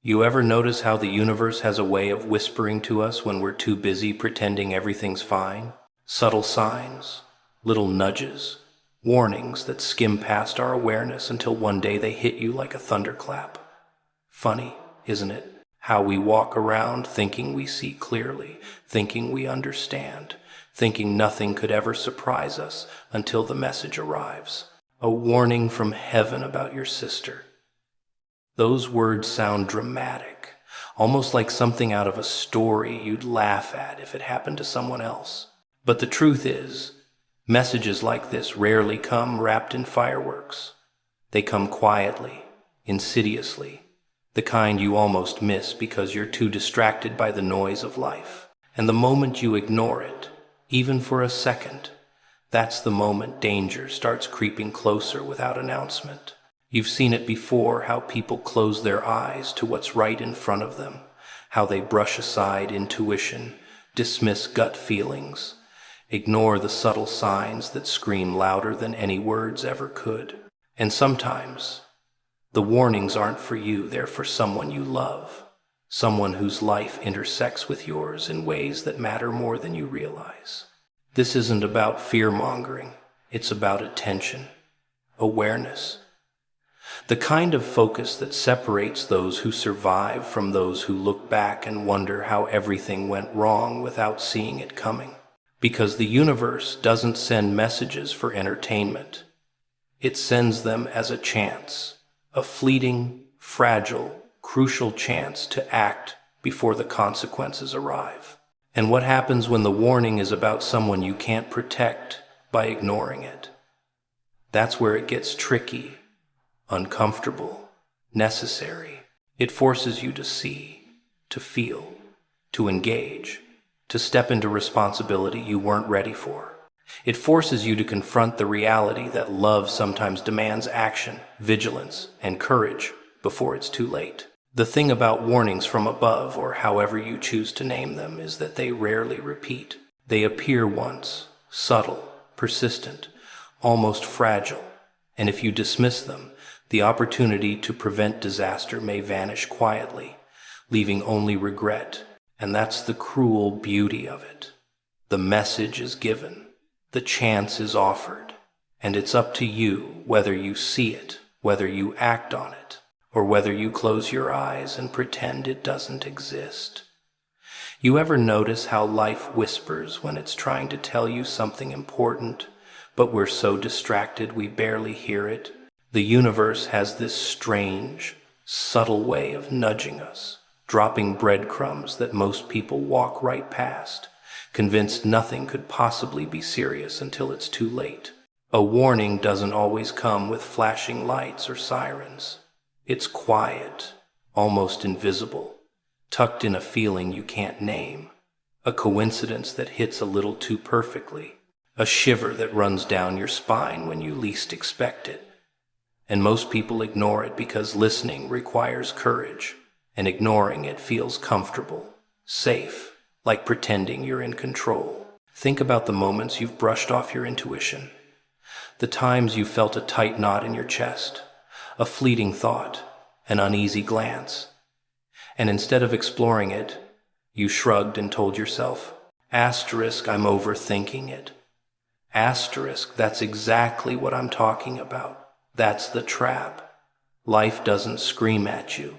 You ever notice how the universe has a way of whispering to us when we're too busy pretending everything's fine? Subtle signs, little nudges, warnings that skim past our awareness until one day they hit you like a thunderclap. Funny, isn't it? How we walk around thinking we see clearly, thinking we understand, thinking nothing could ever surprise us until the message arrives. A warning from heaven about your sister. Those words sound dramatic, almost like something out of a story you'd laugh at if it happened to someone else. But the truth is, messages like this rarely come wrapped in fireworks. They come quietly, insidiously, the kind you almost miss because you're too distracted by the noise of life. And the moment you ignore it, even for a second, that's the moment danger starts creeping closer without announcement. You've seen it before, how people close their eyes to what's right in front of them, how they brush aside intuition, dismiss gut feelings, ignore the subtle signs that scream louder than any words ever could. And sometimes, the warnings aren't for you, they're for someone you love, someone whose life intersects with yours in ways that matter more than you realize. This isn't about fear-mongering, it's about attention, awareness. The kind of focus that separates those who survive from those who look back and wonder how everything went wrong without seeing it coming. Because the universe doesn't send messages for entertainment. It sends them as a chance, a fleeting, fragile, crucial chance to act before the consequences arrive. And what happens when the warning is about someone you can't protect by ignoring it? That's where it gets tricky. Uncomfortable, necessary. It forces you to see, to feel, to engage, to step into responsibility you weren't ready for. It forces you to confront the reality that love sometimes demands action, vigilance, and courage before it's too late. The thing about warnings from above, or however you choose to name them, is that they rarely repeat. They appear once, subtle, persistent, almost fragile, and if you dismiss them, the opportunity to prevent disaster may vanish quietly, leaving only regret, and that's the cruel beauty of it. The message is given, the chance is offered, and it's up to you whether you see it, whether you act on it, or whether you close your eyes and pretend it doesn't exist. You ever notice how life whispers when it's trying to tell you something important, but we're so distracted we barely hear it? The universe has this strange, subtle way of nudging us, dropping breadcrumbs that most people walk right past, convinced nothing could possibly be serious until it's too late. A warning doesn't always come with flashing lights or sirens. It's quiet, almost invisible, tucked in a feeling you can't name, a coincidence that hits a little too perfectly, a shiver that runs down your spine when you least expect it. And most people ignore it because listening requires courage, and ignoring it feels comfortable, safe, like pretending you're in control. Think about the moments you've brushed off your intuition, the times you felt a tight knot in your chest, a fleeting thought, an uneasy glance. And instead of exploring it, you shrugged and told yourself, asterisk, I'm overthinking it. Asterisk, that's exactly what I'm talking about. That's the trap. Life doesn't scream at you.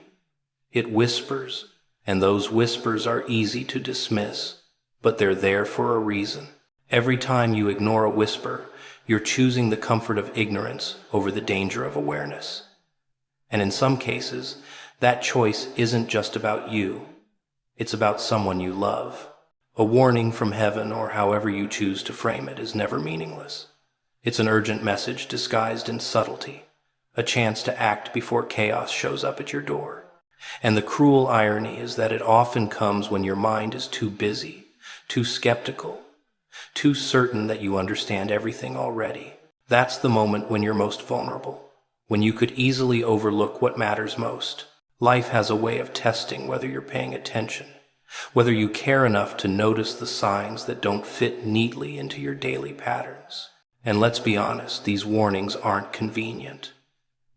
It whispers, and those whispers are easy to dismiss, but they're there for a reason. Every time you ignore a whisper, you're choosing the comfort of ignorance over the danger of awareness. And in some cases, that choice isn't just about you. It's about someone you love. A warning from heaven, or however you choose to frame it, is never meaningless. It's an urgent message disguised in subtlety, a chance to act before chaos shows up at your door. And the cruel irony is that it often comes when your mind is too busy, too skeptical, too certain that you understand everything already. That's the moment when you're most vulnerable, when you could easily overlook what matters most. Life has a way of testing whether you're paying attention, whether you care enough to notice the signs that don't fit neatly into your daily patterns. And let's be honest, these warnings aren't convenient.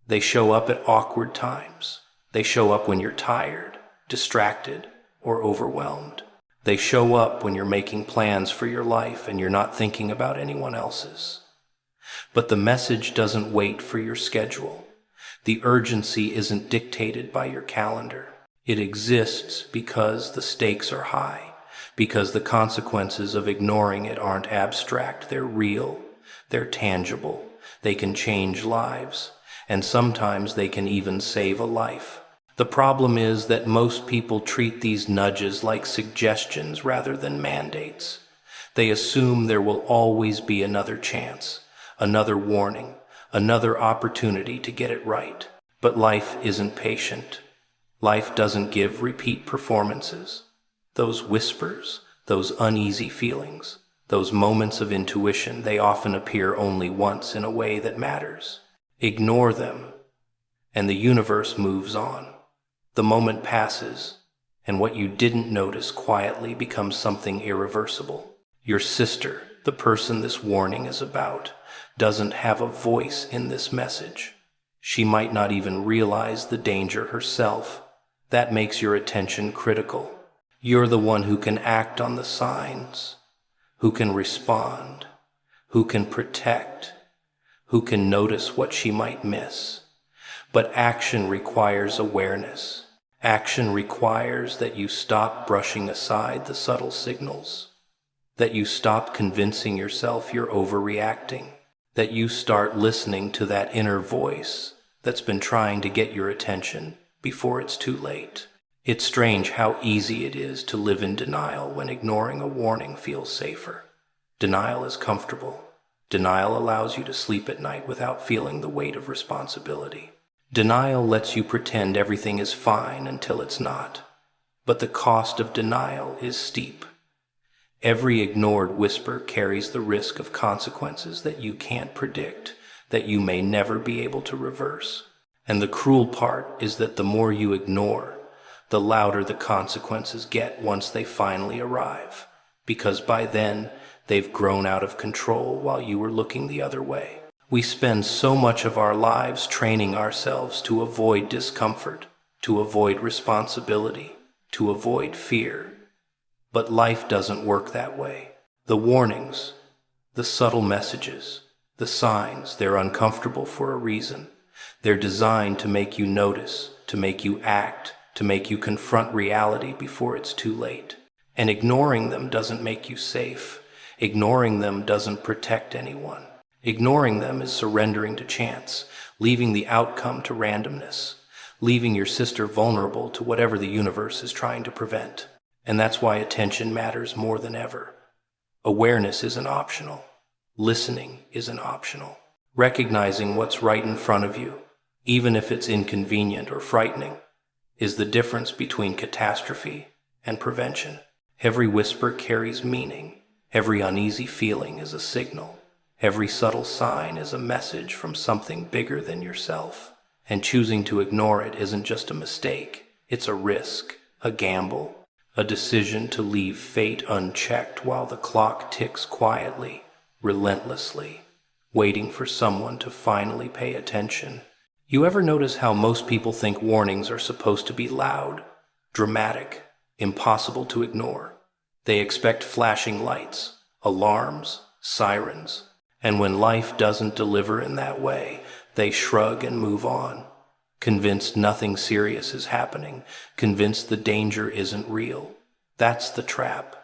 They show up at awkward times, They show up when you're tired, distracted, or overwhelmed. They show up when you're making plans for your life and you're not thinking about anyone else's. But the message doesn't wait for your schedule. The urgency isn't dictated by your calendar. It exists because the stakes are high, because the consequences of ignoring it aren't abstract, they're real, they're tangible, they can change lives, and sometimes they can even save a life. The problem is that most people treat these nudges like suggestions rather than mandates. They assume there will always be another chance, another warning, another opportunity to get it right. But life isn't patient. Life doesn't give repeat performances. Those whispers, those uneasy feelings, those moments of intuition, they often appear only once in a way that matters. Ignore them, and the universe moves on. The moment passes, and what you didn't notice quietly becomes something irreversible. Your sister, the person this warning is about, doesn't have a voice in this message. She might not even realize the danger herself. That makes your attention critical. You're the one who can act on the signs, who can respond, who can protect, who can notice what she might miss. But action requires awareness. Action requires that you stop brushing aside the subtle signals, that you stop convincing yourself you're overreacting, that you start listening to that inner voice that's been trying to get your attention before it's too late. It's strange how easy it is to live in denial when ignoring a warning feels safer. Denial is comfortable. Denial allows you to sleep at night without feeling the weight of responsibility. Denial lets you pretend everything is fine until it's not. But the cost of denial is steep. Every ignored whisper carries the risk of consequences that you can't predict, that you may never be able to reverse. And the cruel part is that the more you ignore, the louder the consequences get once they finally arrive, because by then they've grown out of control while you were looking the other way. We spend so much of our lives training ourselves to avoid discomfort, to avoid responsibility, to avoid fear. But life doesn't work that way. The warnings, the subtle messages, the signs, they're uncomfortable for a reason. They're designed to make you notice, to make you act, to make you confront reality before it's too late. And ignoring them doesn't make you safe. Ignoring them doesn't protect anyone. Ignoring them is surrendering to chance, leaving the outcome to randomness, leaving your sister vulnerable to whatever the universe is trying to prevent. And that's why attention matters more than ever. Awareness isn't optional. Listening isn't optional. Recognizing what's right in front of you, even if it's inconvenient or frightening, is the difference between catastrophe and prevention. Every whisper carries meaning. Every uneasy feeling is a signal. Every subtle sign is a message from something bigger than yourself. And choosing to ignore it isn't just a mistake. It's a risk, a gamble, a decision to leave fate unchecked while the clock ticks quietly, relentlessly, waiting for someone to finally pay attention. You ever notice how most people think warnings are supposed to be loud, dramatic, impossible to ignore? They expect flashing lights, alarms, sirens, and when life doesn't deliver in that way, they shrug and move on, convinced nothing serious is happening, convinced the danger isn't real. That's the trap.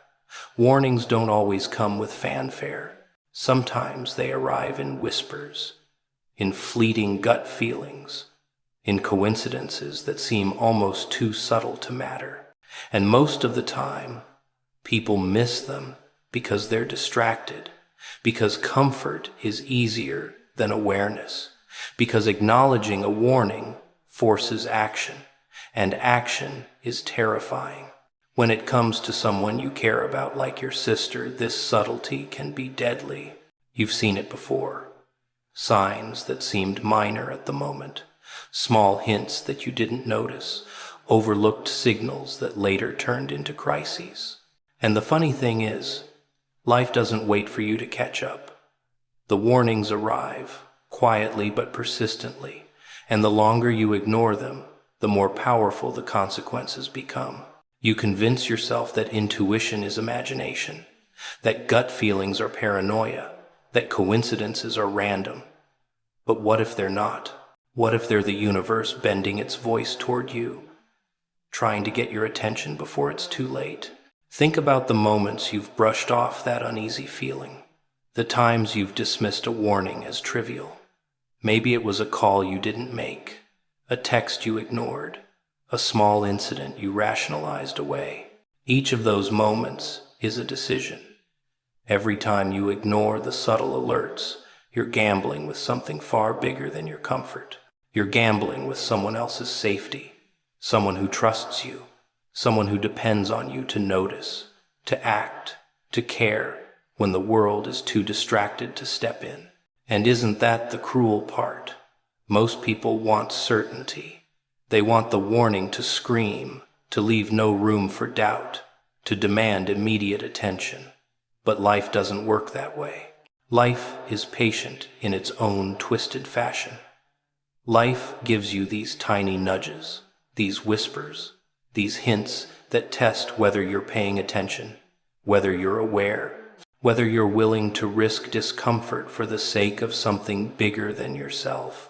Warnings don't always come with fanfare. Sometimes they arrive in whispers, in fleeting gut feelings, in coincidences that seem almost too subtle to matter. And most of the time, people miss them because they're distracted, because comfort is easier than awareness, because acknowledging a warning forces action, and action is terrifying. When it comes to someone you care about like your sister, this subtlety can be deadly. You've seen it before. Signs that seemed minor at the moment, small hints that you didn't notice, overlooked signals that later turned into crises. And the funny thing is, life doesn't wait for you to catch up. The warnings arrive, quietly but persistently, and the longer you ignore them, the more powerful the consequences become. You convince yourself that intuition is imagination, that gut feelings are paranoia, that coincidences are random. But what if they're not? What if they're the universe bending its voice toward you, trying to get your attention before it's too late? Think about the moments you've brushed off that uneasy feeling, the times you've dismissed a warning as trivial. Maybe it was a call you didn't make, a text you ignored, a small incident you rationalized away. Each of those moments is a decision. Every time you ignore the subtle alerts, you're gambling with something far bigger than your comfort. You're gambling with someone else's safety, someone who trusts you, someone who depends on you to notice, to act, to care when the world is too distracted to step in. And isn't that the cruel part? Most people want certainty. They want the warning to scream, to leave no room for doubt, to demand immediate attention. But life doesn't work that way. Life is patient in its own twisted fashion. Life gives you these tiny nudges, these whispers, these hints that test whether you're paying attention, whether you're aware, whether you're willing to risk discomfort for the sake of something bigger than yourself.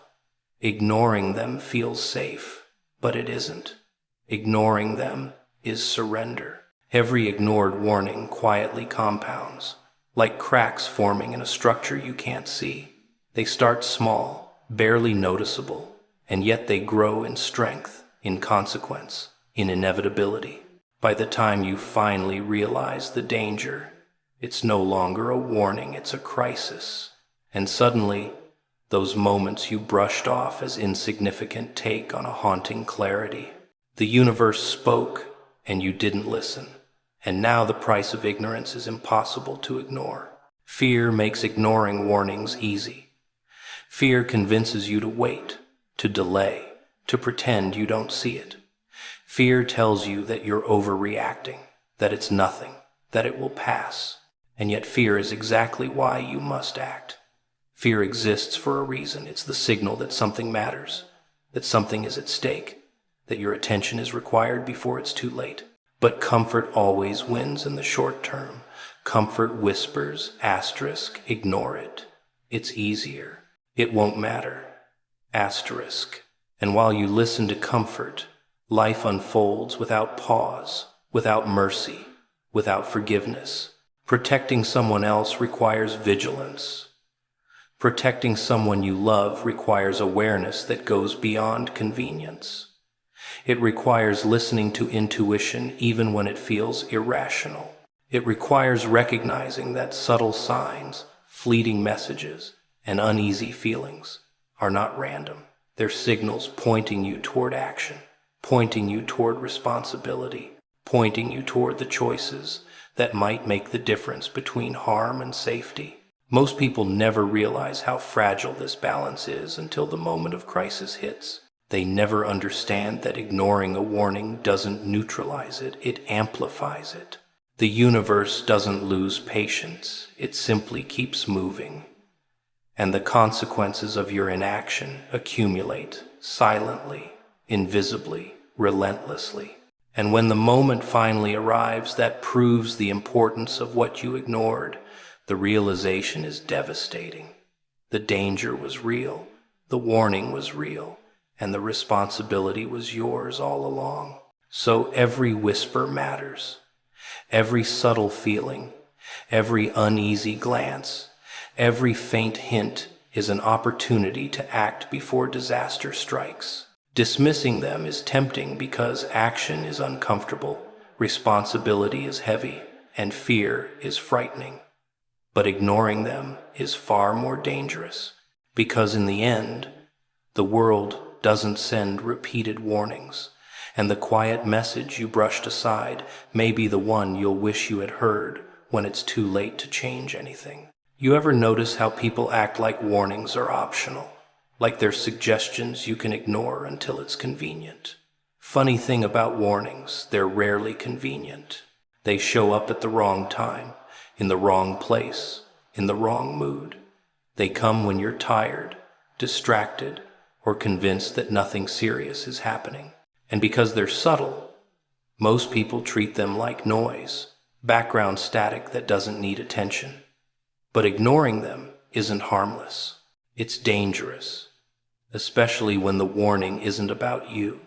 Ignoring them feels safe, but it isn't. Ignoring them is surrender. Every ignored warning quietly compounds, like cracks forming in a structure you can't see. They start small, barely noticeable, and yet they grow in strength, in consequence, in inevitability. By the time you finally realize the danger, it's no longer a warning, it's a crisis. And suddenly, those moments you brushed off as insignificant take on a haunting clarity. The universe spoke, and you didn't listen. And now the price of ignorance is impossible to ignore. Fear makes ignoring warnings easy. Fear convinces you to wait, to delay, to pretend you don't see it. Fear tells you that you're overreacting, that it's nothing, that it will pass. And yet fear is exactly why you must act. Fear exists for a reason. It's the signal that something matters, that something is at stake, that your attention is required before it's too late. But comfort always wins in the short term. Comfort whispers, asterisk, ignore it. It's easier. It won't matter. Asterisk. And while you listen to comfort, life unfolds without pause, without mercy, without forgiveness. Protecting someone else requires vigilance. Protecting someone you love requires awareness that goes beyond convenience. It requires listening to intuition even when it feels irrational. It requires recognizing that subtle signs, fleeting messages, and uneasy feelings are not random. They're signals pointing you toward action, pointing you toward responsibility, pointing you toward the choices that might make the difference between harm and safety. Most people never realize how fragile this balance is until the moment of crisis hits. They never understand that ignoring a warning doesn't neutralize it, it amplifies it. The universe doesn't lose patience, it simply keeps moving. And the consequences of your inaction accumulate silently, invisibly, relentlessly. And when the moment finally arrives that proves the importance of what you ignored, the realization is devastating. The danger was real, the warning was real, and the responsibility was yours all along. So every whisper matters. Every subtle feeling, every uneasy glance, every faint hint is an opportunity to act before disaster strikes. Dismissing them is tempting because action is uncomfortable, responsibility is heavy, and fear is frightening. But ignoring them is far more dangerous, because in the end, the world doesn't send repeated warnings, and the quiet message you brushed aside may be the one you'll wish you had heard when it's too late to change anything. You ever notice how people act like warnings are optional, like they're suggestions you can ignore until it's convenient? Funny thing about warnings, they're rarely convenient. They show up at the wrong time, in the wrong place, in the wrong mood. They come when you're tired, distracted, or convinced that nothing serious is happening. And because they're subtle, most people treat them like noise, background static that doesn't need attention. But ignoring them isn't harmless. It's dangerous, especially when the warning isn't about you,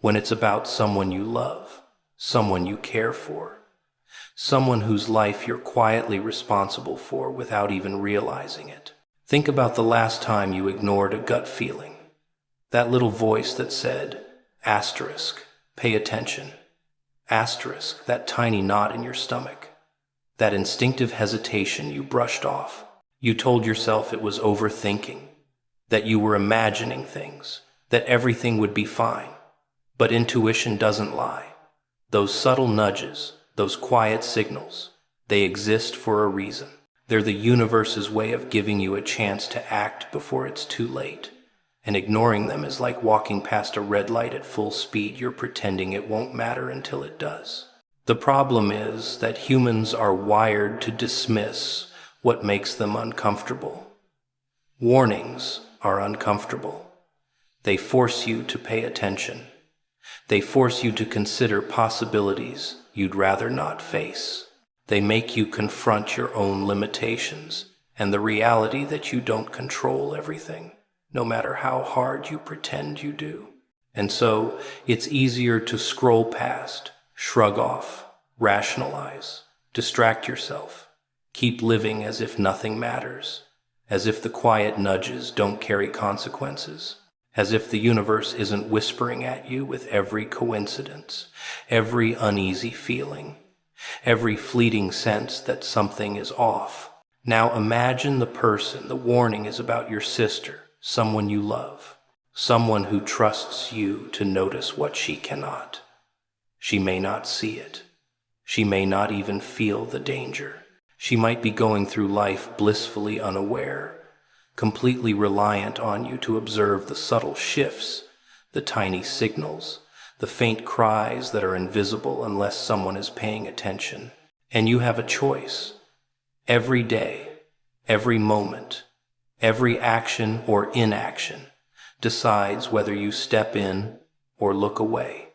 when it's about someone you love, someone you care for, someone whose life you're quietly responsible for without even realizing it. Think about the last time you ignored a gut feeling, that little voice that said, asterisk, pay attention, asterisk, that tiny knot in your stomach, that instinctive hesitation you brushed off. You told yourself it was overthinking, that you were imagining things, that everything would be fine. But intuition doesn't lie. Those subtle nudges, those quiet signals, they exist for a reason. They're the universe's way of giving you a chance to act before it's too late. And ignoring them is like walking past a red light at full speed. You're pretending it won't matter until it does. The problem is that humans are wired to dismiss what makes them uncomfortable. Warnings are uncomfortable. They force you to pay attention. They force you to consider possibilities you'd rather not face. They make you confront your own limitations and the reality that you don't control everything, no matter how hard you pretend you do. And so it's easier to scroll past, shrug off, rationalize, distract yourself, keep living as if nothing matters, as if the quiet nudges don't carry consequences, as if the universe isn't whispering at you with every coincidence, every uneasy feeling, every fleeting sense that something is off. Now imagine the person the warning is about: your sister, someone you love, someone who trusts you to notice what she cannot. She may not see it. She may not even feel the danger. She might be going through life blissfully unaware, completely reliant on you to observe the subtle shifts, the tiny signals, the faint cries that are invisible unless someone is paying attention. And you have a choice. Every day, every moment, every action or inaction decides whether you step in or look away,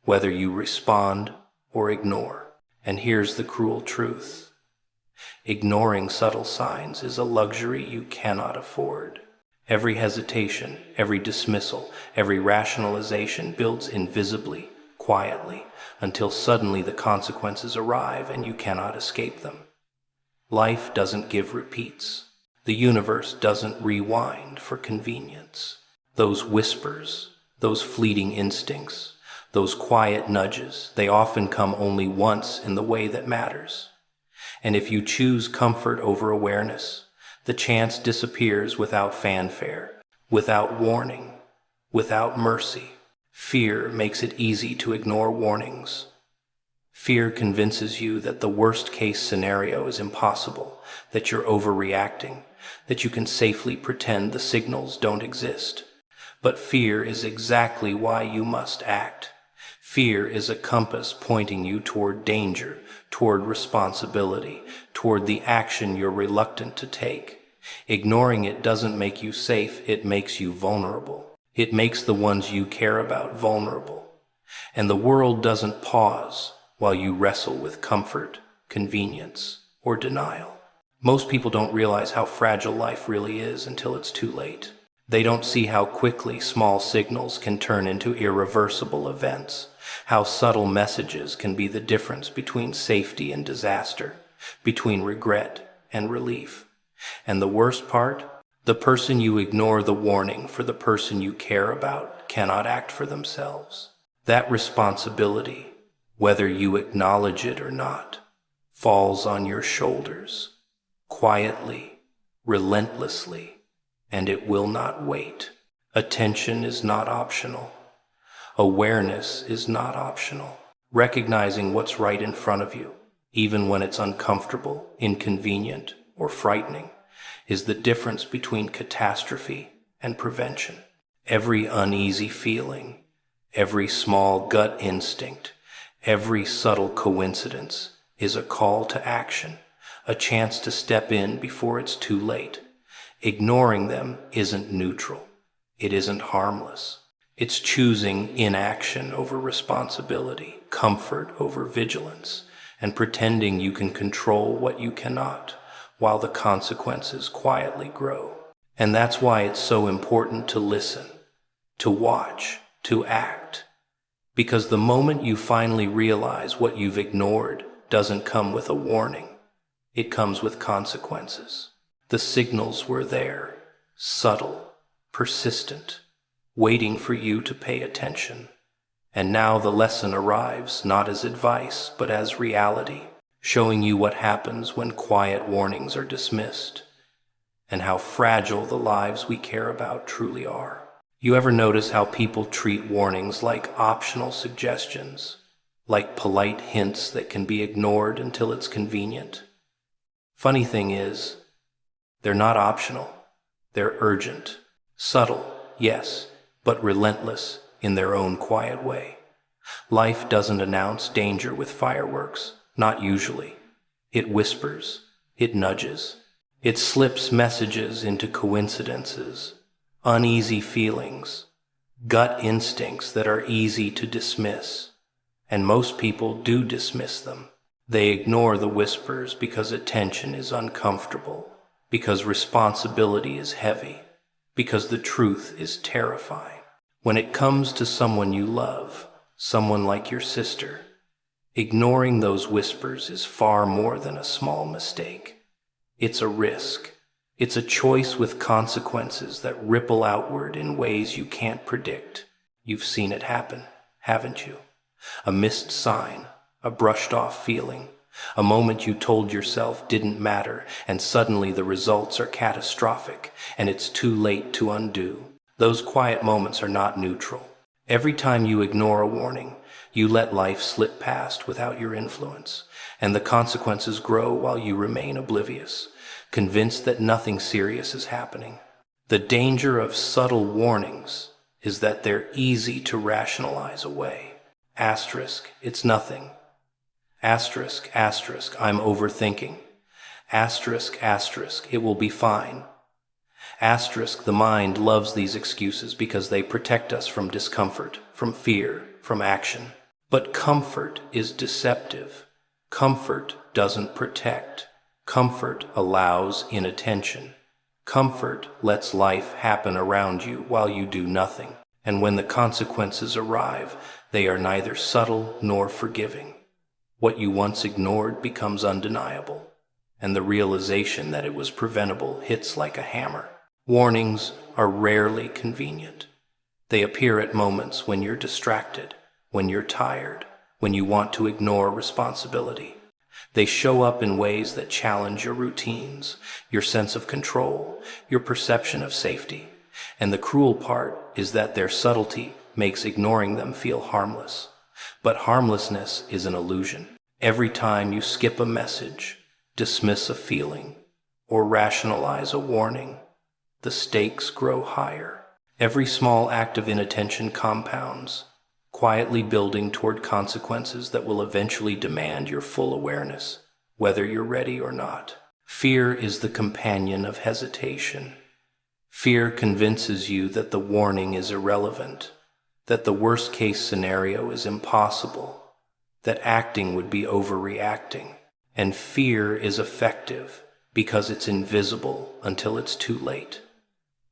whether you respond or ignore. And here's the cruel truth. Ignoring subtle signs is a luxury you cannot afford. Every hesitation, every dismissal, every rationalization builds invisibly, quietly, until suddenly the consequences arrive and you cannot escape them. Life doesn't give repeats. The universe doesn't rewind for convenience. Those whispers, those fleeting instincts, those quiet nudges, they often come only once in the way that matters. And if you choose comfort over awareness, the chance disappears without fanfare, without warning, without mercy. Fear makes it easy to ignore warnings. Fear convinces you that the worst-case scenario is impossible, that you're overreacting, that you can safely pretend the signals don't exist. But fear is exactly why you must act. Fear is a compass pointing you toward danger, toward responsibility, toward the action you're reluctant to take. Ignoring it doesn't make you safe, it makes you vulnerable. It makes the ones you care about vulnerable. And the world doesn't pause while you wrestle with comfort, convenience, or denial. Most people don't realize how fragile life really is until it's too late. They don't see how quickly small signals can turn into irreversible events, how subtle messages can be the difference between safety and disaster, between regret and relief. And the worst part, the person you ignore the warning for the person you care about cannot act for themselves. That responsibility, whether you acknowledge it or not, falls on your shoulders, quietly, relentlessly, and it will not wait. Attention is not optional. Awareness is not optional. Recognizing what's right in front of you, even when it's uncomfortable, inconvenient, or frightening, is the difference between catastrophe and prevention. Every uneasy feeling, every small gut instinct, every subtle coincidence is a call to action, a chance to step in before it's too late. Ignoring them isn't neutral. It isn't harmless. It's choosing inaction over responsibility, comfort over vigilance, and pretending you can control what you cannot, while the consequences quietly grow. And that's why it's so important to listen, to watch, to act. Because the moment you finally realize what you've ignored doesn't come with a warning, it comes with consequences. The signals were there, subtle, persistent, waiting for you to pay attention. And now the lesson arrives not as advice, but as reality, showing you what happens when quiet warnings are dismissed, and how fragile the lives we care about truly are. You ever notice how people treat warnings like optional suggestions, like polite hints that can be ignored until it's convenient? Funny thing is, they're not optional. They're urgent. Subtle, yes, but relentless in their own quiet way. Life doesn't announce danger with fireworks, not usually. It whispers, it nudges, it slips messages into coincidences, uneasy feelings, gut instincts that are easy to dismiss. And most people do dismiss them. They ignore the whispers because attention is uncomfortable, because responsibility is heavy, because the truth is terrifying. When it comes to someone you love, someone like your sister, ignoring those whispers is far more than a small mistake. It's a risk. It's a choice with consequences that ripple outward in ways you can't predict. You've seen it happen, haven't you? A missed sign, a brushed-off feeling, a moment you told yourself didn't matter, and suddenly the results are catastrophic, and it's too late to undo. Those quiet moments are not neutral. Every time you ignore a warning, you let life slip past without your influence, and the consequences grow while you remain oblivious, convinced that nothing serious is happening. The danger of subtle warnings is that they're easy to rationalize away. Asterisk, it's nothing. Asterisk, asterisk, I'm overthinking. Asterisk, asterisk, it will be fine. Asterisk, the mind loves these excuses because they protect us from discomfort, from fear, from action. But comfort is deceptive. Comfort doesn't protect. Comfort allows inattention. Comfort lets life happen around you while you do nothing. And when the consequences arrive, they are neither subtle nor forgiving. What you once ignored becomes undeniable, and the realization that it was preventable hits like a hammer. Warnings are rarely convenient. They appear at moments when you're distracted, when you're tired, when you want to ignore responsibility. They show up in ways that challenge your routines, your sense of control, your perception of safety. And the cruel part is that their subtlety makes ignoring them feel harmless. But harmlessness is an illusion. Every time you skip a message, dismiss a feeling, or rationalize a warning, the stakes grow higher. Every small act of inattention compounds, quietly building toward consequences that will eventually demand your full awareness, whether you're ready or not. Fear is the companion of hesitation. Fear convinces you that the warning is irrelevant, that the worst-case scenario is impossible, that acting would be overreacting. And fear is effective because it's invisible until it's too late.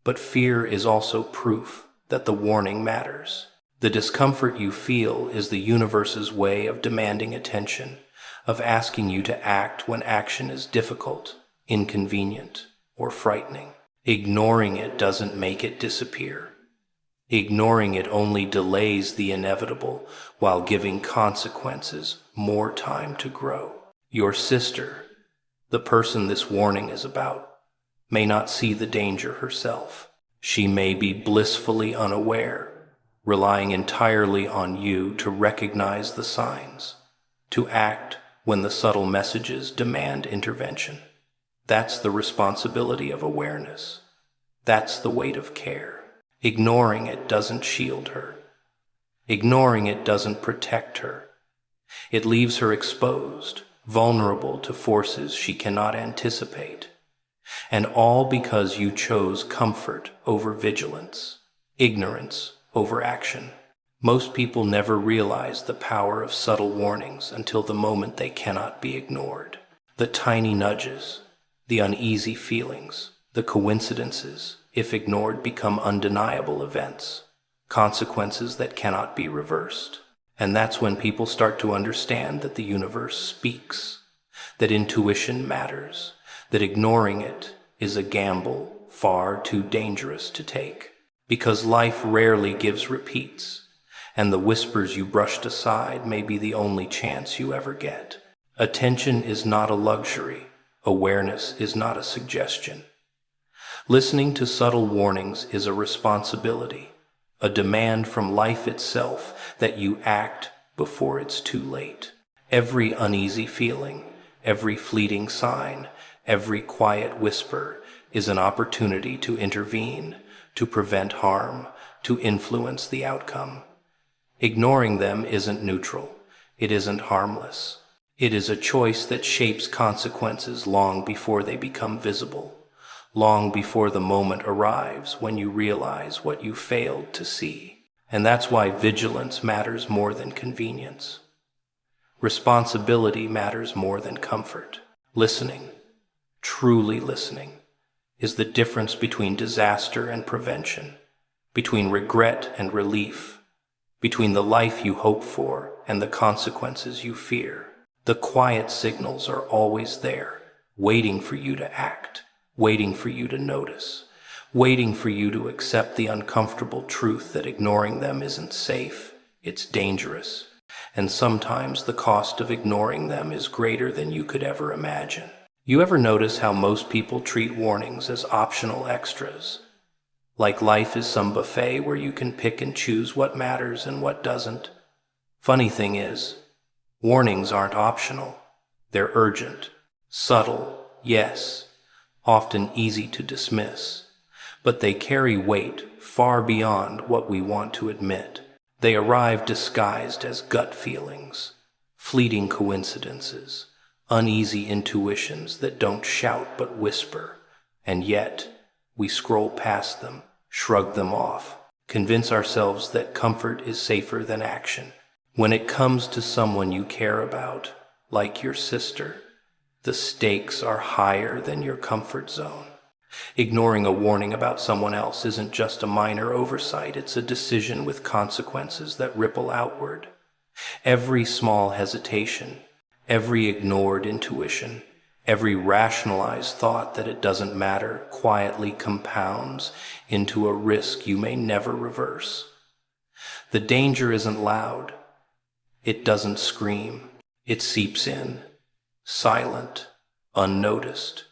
But fear is also proof that the warning matters. The discomfort you feel is the universe's way of demanding attention, of asking you to act when action is difficult, inconvenient, or frightening. Ignoring it doesn't make it disappear. Ignoring it only delays the inevitable while giving consequences more time to grow. Your sister, the person this warning is about, may not see the danger herself. She may be blissfully unaware, relying entirely on you to recognize the signs, to act when the subtle messages demand intervention. That's the responsibility of awareness. That's the weight of care. Ignoring it doesn't shield her. Ignoring it doesn't protect her. It leaves her exposed, vulnerable to forces she cannot anticipate. And all because you chose comfort over vigilance, ignorance over action. Most people never realize the power of subtle warnings until the moment they cannot be ignored. The tiny nudges, the uneasy feelings, the coincidences, if ignored, become undeniable events, consequences that cannot be reversed. And that's when people start to understand that the universe speaks, that intuition matters, that ignoring it is a gamble far too dangerous to take. Because life rarely gives repeats, and the whispers you brushed aside may be the only chance you ever get. Attention is not a luxury. Awareness is not a suggestion. Listening to subtle warnings is a responsibility, a demand from life itself that you act before it's too late. Every uneasy feeling, every fleeting sign, every quiet whisper is an opportunity to intervene, to prevent harm, to influence the outcome. Ignoring them isn't neutral. It isn't harmless. It is a choice that shapes consequences long before they become visible, long before the moment arrives when you realize what you failed to see. And that's why vigilance matters more than convenience. Responsibility matters more than comfort. Listening, truly listening, is the difference between disaster and prevention, between regret and relief, between the life you hope for and the consequences you fear. The quiet signals are always there, waiting for you to act, waiting for you to notice, waiting for you to accept the uncomfortable truth that ignoring them isn't safe, it's dangerous, and sometimes the cost of ignoring them is greater than you could ever imagine. You ever notice how most people treat warnings as optional extras? Like life is some buffet where you can pick and choose what matters and what doesn't. Funny thing is, warnings aren't optional. They're urgent, subtle, yes, often easy to dismiss, but they carry weight far beyond what we want to admit. They arrive disguised as gut feelings, fleeting coincidences, uneasy intuitions that don't shout but whisper, and yet we scroll past them, shrug them off, convince ourselves that comfort is safer than action. When it comes to someone you care about, like your sister, the stakes are higher than your comfort zone. Ignoring a warning about someone else isn't just a minor oversight, it's a decision with consequences that ripple outward. Every small hesitation, every ignored intuition, every rationalized thought that it doesn't matter quietly compounds into a risk you may never reverse. The danger isn't loud. It doesn't scream. It seeps in, silent, unnoticed,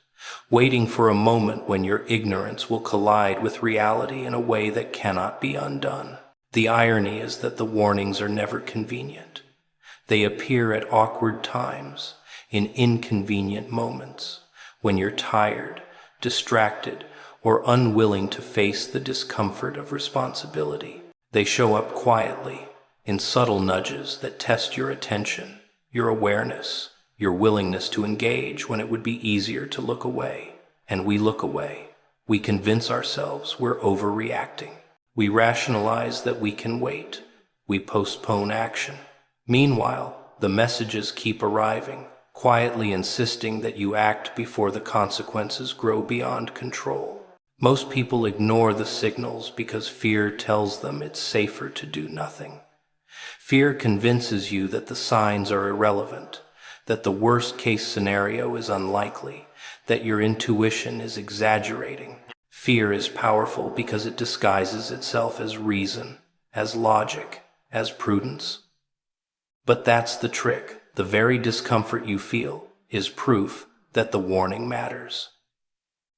waiting for a moment when your ignorance will collide with reality in a way that cannot be undone. The irony is that the warnings are never convenient. They appear at awkward times, in inconvenient moments, when you're tired, distracted, or unwilling to face the discomfort of responsibility. They show up quietly, in subtle nudges that test your attention, your awareness, your willingness to engage when it would be easier to look away. And we look away. We convince ourselves we're overreacting. We rationalize that we can wait. We postpone action. Meanwhile, the messages keep arriving, quietly insisting that you act before the consequences grow beyond control. Most people ignore the signals because fear tells them it's safer to do nothing. Fear convinces you that the signs are irrelevant, that the worst-case scenario is unlikely, that your intuition is exaggerating. Fear is powerful because it disguises itself as reason, as logic, as prudence. But that's the trick. The very discomfort you feel is proof that the warning matters.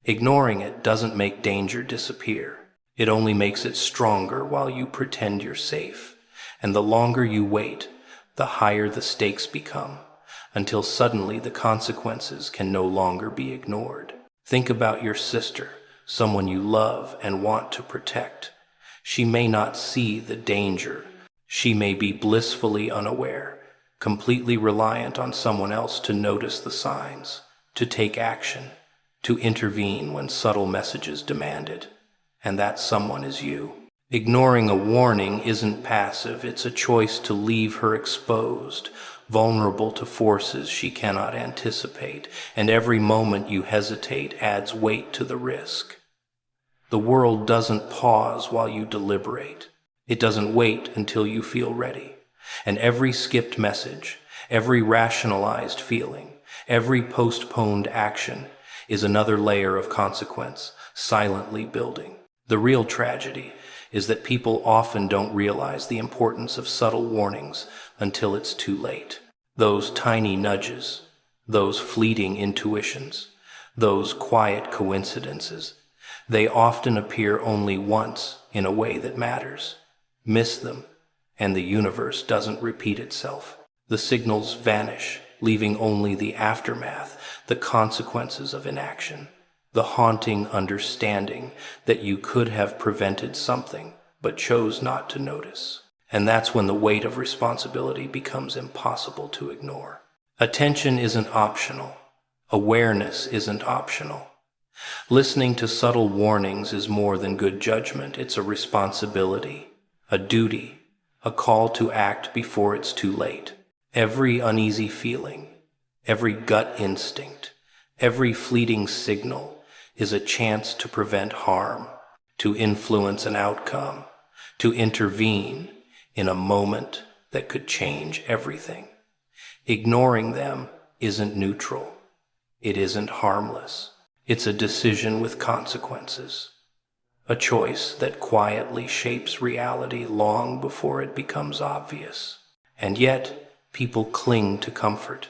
Ignoring it doesn't make danger disappear. It only makes it stronger while you pretend you're safe. And the longer you wait, the higher the stakes become, until suddenly the consequences can no longer be ignored. Think about your sister, someone you love and want to protect. She may not see the danger. She may be blissfully unaware, completely reliant on someone else to notice the signs, to take action, to intervene when subtle messages demand it. And that someone is you. Ignoring a warning isn't passive, it's a choice to leave her exposed, vulnerable to forces she cannot anticipate, and every moment you hesitate adds weight to the risk. The world doesn't pause while you deliberate. It doesn't wait until you feel ready. And every skipped message, every rationalized feeling, every postponed action is another layer of consequence, silently building. The real tragedy is that people often don't realize the importance of subtle warnings until it's too late. Those tiny nudges, those fleeting intuitions, those quiet coincidences, they often appear only once in a way that matters. Miss them, and the universe doesn't repeat itself. The signals vanish, leaving only the aftermath, the consequences of inaction, the haunting understanding that you could have prevented something but chose not to notice. And that's when the weight of responsibility becomes impossible to ignore. Attention isn't optional. Awareness isn't optional. Listening to subtle warnings is more than good judgment. It's a responsibility, a duty, a call to act before it's too late. Every uneasy feeling, every gut instinct, every fleeting signal is a chance to prevent harm, to influence an outcome, to intervene in a moment that could change everything. Ignoring them isn't neutral. It isn't harmless. It's a decision with consequences, a choice that quietly shapes reality long before it becomes obvious. And yet, people cling to comfort.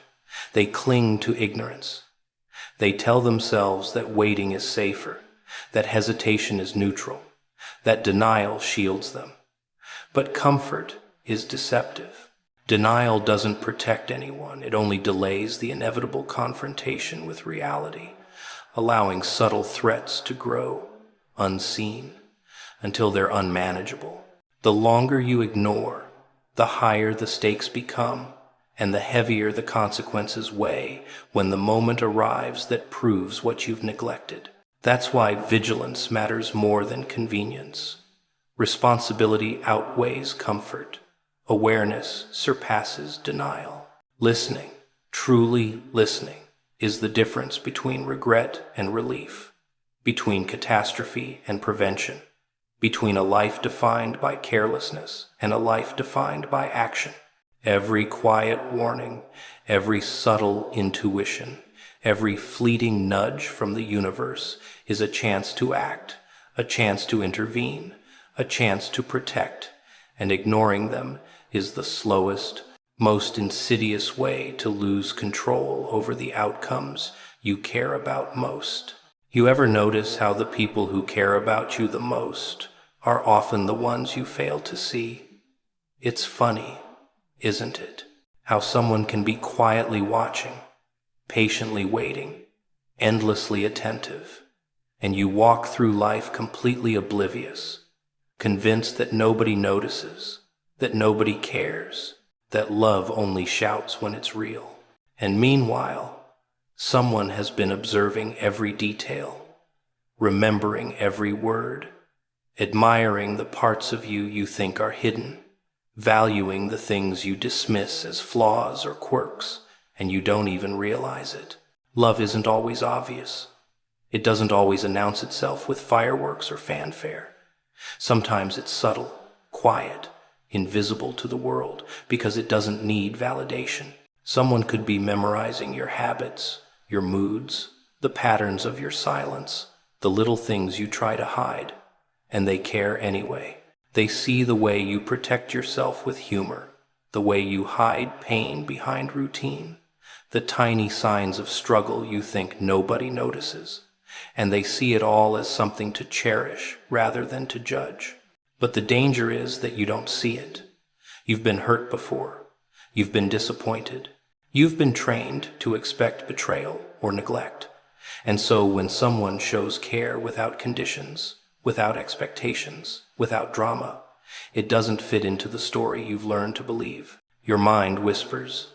They cling to ignorance. They tell themselves that waiting is safer, that hesitation is neutral, that denial shields them. But comfort is deceptive. Denial doesn't protect anyone. It only delays the inevitable confrontation with reality, allowing subtle threats to grow unseen until they're unmanageable. The longer you ignore, the higher the stakes become, and the heavier the consequences weigh when the moment arrives that proves what you've neglected. That's why vigilance matters more than convenience. Responsibility outweighs comfort. Awareness surpasses denial. Listening, truly listening, is the difference between regret and relief, between catastrophe and prevention, between a life defined by carelessness and a life defined by action. Every quiet warning, every subtle intuition, every fleeting nudge from the universe is a chance to act, a chance to intervene, a chance to protect, and ignoring them is the slowest, most insidious way to lose control over the outcomes you care about most. You ever notice how the people who care about you the most are often the ones you fail to see? It's funny, isn't it? How someone can be quietly watching, patiently waiting, endlessly attentive, and you walk through life completely oblivious, convinced that nobody notices, that nobody cares, that love only shouts when it's real. And meanwhile, someone has been observing every detail, remembering every word, admiring the parts of you you think are hidden, valuing the things you dismiss as flaws or quirks, and you don't even realize it. Love isn't always obvious. It doesn't always announce itself with fireworks or fanfare. Sometimes it's subtle, quiet, invisible to the world, because it doesn't need validation. Someone could be memorizing your habits, your moods, the patterns of your silence, the little things you try to hide, and they care anyway. They see the way you protect yourself with humor, the way you hide pain behind routine, the tiny signs of struggle you think nobody notices, and they see it all as something to cherish rather than to judge. But the danger is that you don't see it. You've been hurt before. You've been disappointed. You've been trained to expect betrayal or neglect. And so when someone shows care without conditions, without expectations, without drama, it doesn't fit into the story you've learned to believe. Your mind whispers,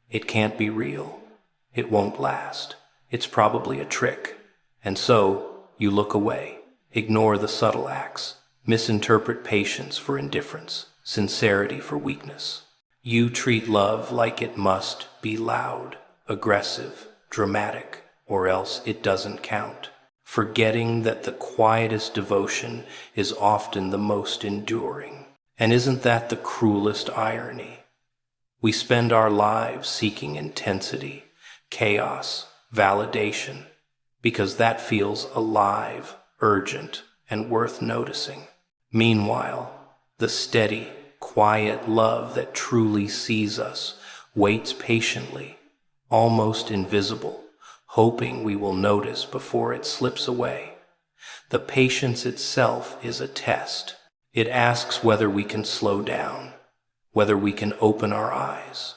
"It can't be real. It won't last. It's probably a trick." And so you look away, ignore the subtle acts, misinterpret patience for indifference, sincerity for weakness. You treat love like it must be loud, aggressive, dramatic, or else it doesn't count, forgetting that the quietest devotion is often the most enduring. And isn't that the cruelest irony? We spend our lives seeking intensity, chaos, validation, because that feels alive, urgent, and worth noticing. Meanwhile, the steady, quiet love that truly sees us waits patiently, almost invisible, hoping we will notice before it slips away. The patience itself is a test. It asks whether we can slow down, whether we can open our eyes,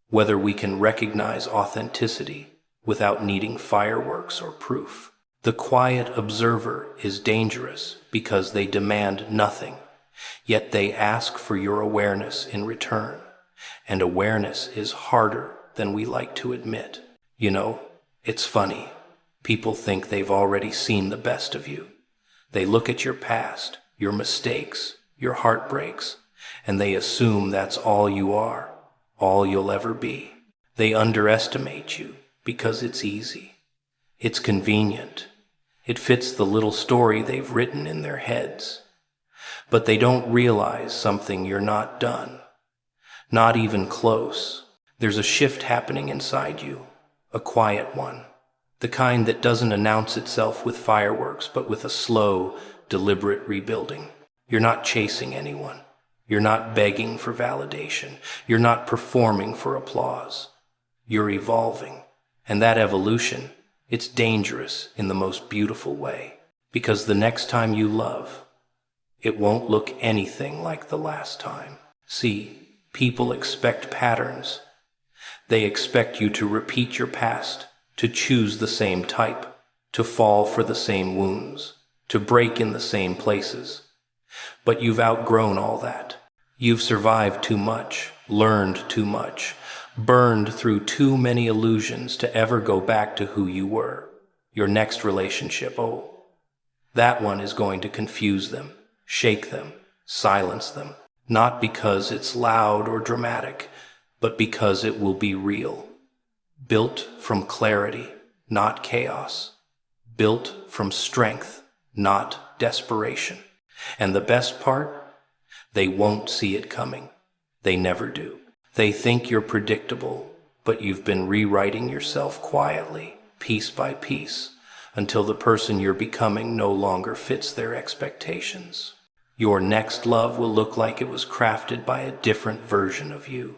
whether we can recognize authenticity without needing fireworks or proof. The quiet observer is dangerous because they demand nothing, yet they ask for your awareness in return, and awareness is harder than we like to admit. You know, it's funny. People think they've already seen the best of you. They look at your past, your mistakes, your heartbreaks, and they assume that's all you are, all you'll ever be. They underestimate you because it's easy. It's convenient. It fits the little story they've written in their heads. But they don't realize something you're not done. Not even close. There's a shift happening inside you, a quiet one. The kind that doesn't announce itself with fireworks, but with a slow, deliberate rebuilding. You're not chasing anyone. You're not begging for validation. You're not performing for applause. You're evolving. And that evolution, it's dangerous in the most beautiful way. Because the next time you love, it won't look anything like the last time. See, people expect patterns. They expect you to repeat your past, to choose the same type, to fall for the same wounds, to break in the same places. But you've outgrown all that. You've survived too much, learned too much, burned through too many illusions to ever go back to who you were. Your next relationship, oh, that one is going to confuse them, shake them, silence them, not because it's loud or dramatic, but because it will be real. Built from clarity, not chaos. Built from strength, not desperation. And the best part? They won't see it coming. They never do. They think you're predictable, but you've been rewriting yourself quietly, piece by piece, until the person you're becoming no longer fits their expectations. Your next love will look like it was crafted by a different version of you,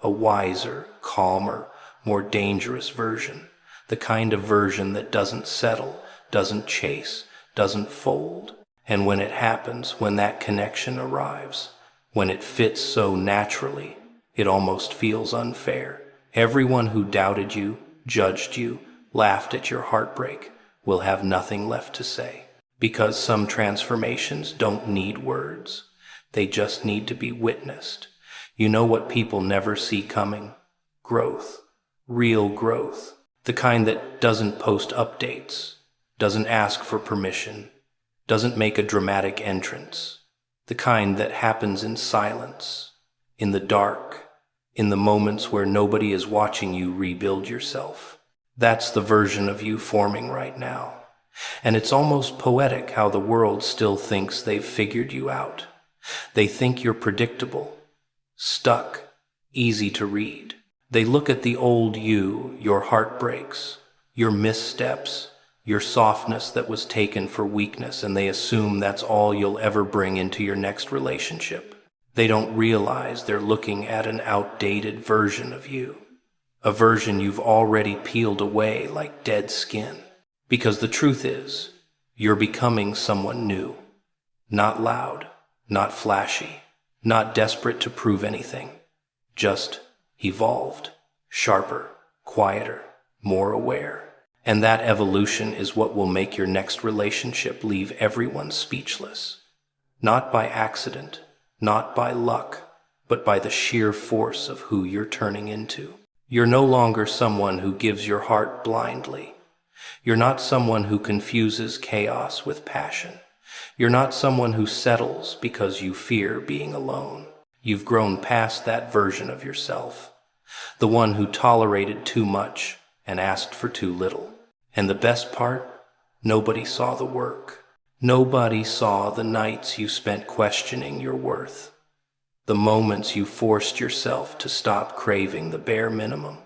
a wiser, calmer, more dangerous version, the kind of version that doesn't settle, doesn't chase, doesn't fold. And when it happens, when that connection arrives, when it fits so naturally, it almost feels unfair. Everyone who doubted you, judged you, laughed at your heartbreak will have nothing left to say. Because some transformations don't need words. They just need to be witnessed. You know what people never see coming? Growth. Real growth. The kind that doesn't post updates, doesn't ask for permission, doesn't make a dramatic entrance. The kind that happens in silence, in the dark, in the moments where nobody is watching you rebuild yourself. That's the version of you forming right now. And it's almost poetic how the world still thinks they've figured you out. They think you're predictable, stuck, easy to read. They look at the old you, your heartbreaks, your missteps, your softness that was taken for weakness, and they assume that's all you'll ever bring into your next relationship. They don't realize they're looking at an outdated version of you, a version you've already peeled away like dead skin. Because the truth is, you're becoming someone new, not loud, not flashy, not desperate to prove anything, just evolved, sharper, quieter, more aware. And that evolution is what will make your next relationship leave everyone speechless. Not by accident, not by luck, but by the sheer force of who you're turning into. You're no longer someone who gives your heart blindly. You're not someone who confuses chaos with passion. You're not someone who settles because you fear being alone. You've grown past that version of yourself, the one who tolerated too much and asked for too little. And the best part, nobody saw the work. Nobody saw the nights you spent questioning your worth, the moments you forced yourself to stop craving the bare minimum,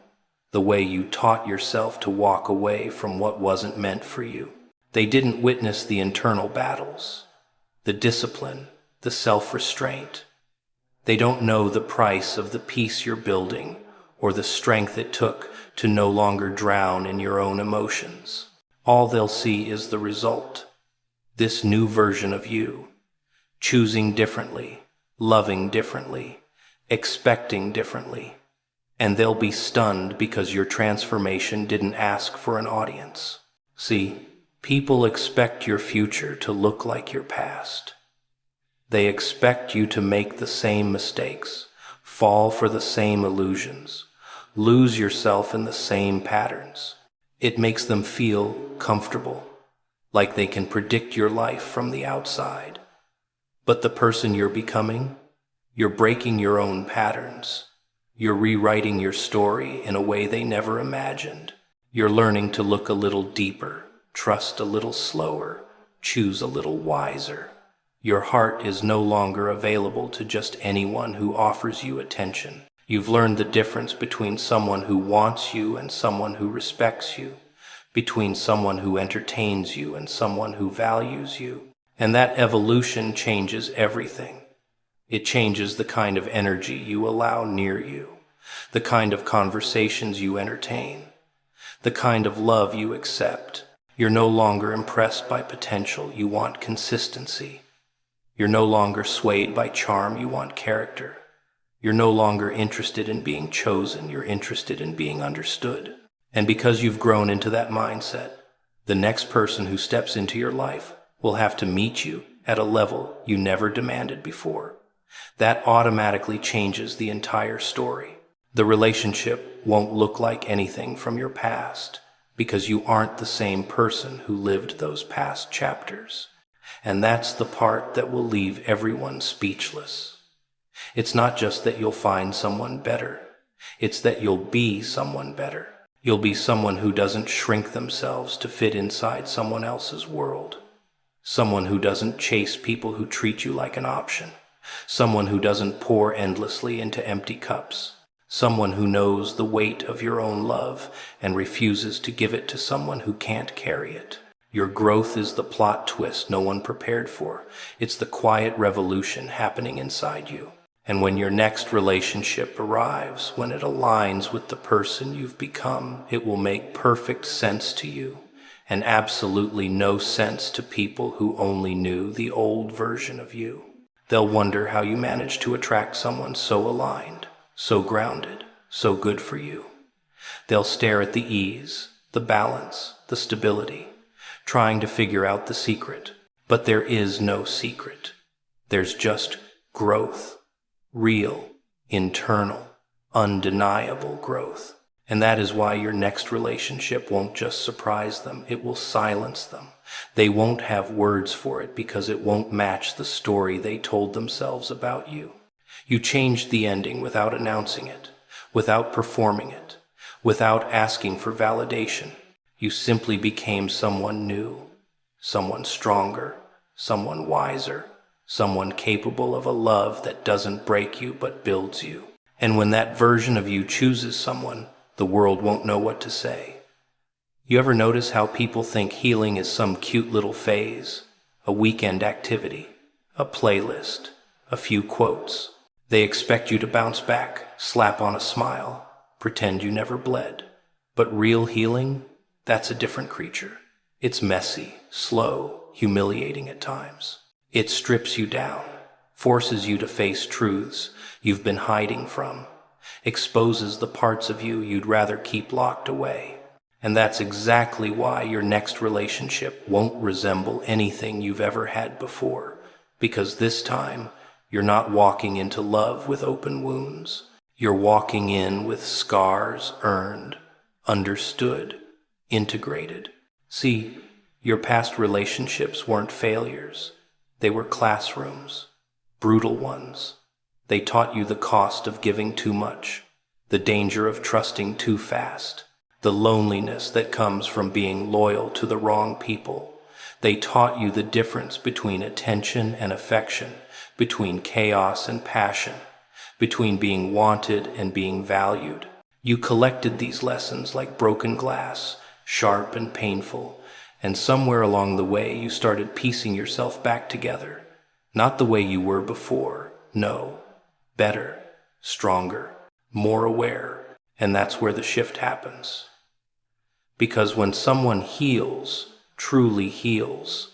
the way you taught yourself to walk away from what wasn't meant for you. They didn't witness the internal battles, the discipline, the self-restraint. They don't know the price of the peace you're building or the strength it took to no longer drown in your own emotions. All they'll see is the result, this new version of you, choosing differently, loving differently, expecting differently. And they'll be stunned because your transformation didn't ask for an audience. See, people expect your future to look like your past. They expect you to make the same mistakes, fall for the same illusions, lose yourself in the same patterns. It makes them feel comfortable, like they can predict your life from the outside. But the person you're becoming, you're breaking your own patterns. You're rewriting your story in a way they never imagined. You're learning to look a little deeper, trust a little slower, choose a little wiser. Your heart is no longer available to just anyone who offers you attention. You've learned the difference between someone who wants you and someone who respects you, between someone who entertains you and someone who values you. And that evolution changes everything. It changes the kind of energy you allow near you, the kind of conversations you entertain, the kind of love you accept. You're no longer impressed by potential, you want consistency. You're no longer swayed by charm, you want character. You're no longer interested in being chosen, you're interested in being understood. And because you've grown into that mindset, the next person who steps into your life will have to meet you at a level you never demanded before. That automatically changes the entire story. The relationship won't look like anything from your past because you aren't the same person who lived those past chapters. And that's the part that will leave everyone speechless. It's not just that you'll find someone better. It's that you'll be someone better. You'll be someone who doesn't shrink themselves to fit inside someone else's world. Someone who doesn't chase people who treat you like an option. Someone who doesn't pour endlessly into empty cups. Someone who knows the weight of your own love and refuses to give it to someone who can't carry it. Your growth is the plot twist no one prepared for. It's the quiet revolution happening inside you. And when your next relationship arrives, when it aligns with the person you've become, it will make perfect sense to you and absolutely no sense to people who only knew the old version of you. They'll wonder how you managed to attract someone so aligned, so grounded, so good for you. They'll stare at the ease, the balance, the stability, trying to figure out the secret. But there is no secret. There's just growth. Real, internal, undeniable growth. And that is why your next relationship won't just surprise them, it will silence them. They won't have words for it because it won't match the story they told themselves about you. You changed the ending without announcing it, without performing it, without asking for validation. You simply became someone new, someone stronger, someone wiser, someone capable of a love that doesn't break you but builds you. And when that version of you chooses someone, the world won't know what to say. You ever notice how people think healing is some cute little phase, a weekend activity, a playlist, a few quotes? They expect you to bounce back, slap on a smile, pretend you never bled. But real healing, that's a different creature. It's messy, slow, humiliating at times. It strips you down, forces you to face truths you've been hiding from, exposes the parts of you you'd rather keep locked away. And that's exactly why your next relationship won't resemble anything you've ever had before, because this time you're not walking into love with open wounds. You're walking in with scars earned, understood, integrated. See, Your past relationships weren't failures. They were classrooms, brutal ones. They taught you the cost of giving too much, the danger of trusting too fast, the loneliness that comes from being loyal to the wrong people. They taught you the difference between attention and affection, between chaos and passion, between being wanted and being valued. You collected these lessons like broken glass, sharp and painful, and somewhere along the way you started piecing yourself back together. Not the way you were before, no. Better, stronger, more aware, and that's where the shift happens. Because when someone heals, truly heals,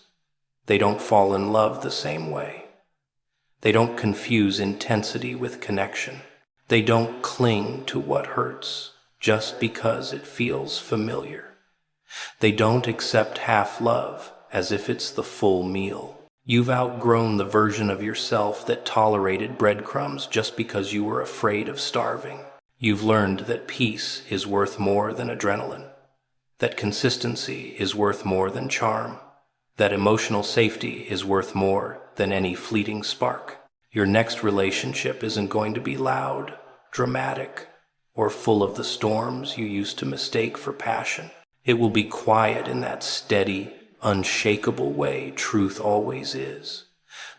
they don't fall in love the same way. They don't confuse intensity with connection. They don't cling to what hurts just because it feels familiar. They don't accept half love as if it's the full meal. You've outgrown the version of yourself that tolerated breadcrumbs just because you were afraid of starving. You've learned that peace is worth more than adrenaline, that consistency is worth more than charm, that emotional safety is worth more than any fleeting spark. Your next relationship isn't going to be loud, dramatic, or full of the storms you used to mistake for passion. It will be quiet in that steady, unshakable way truth always is.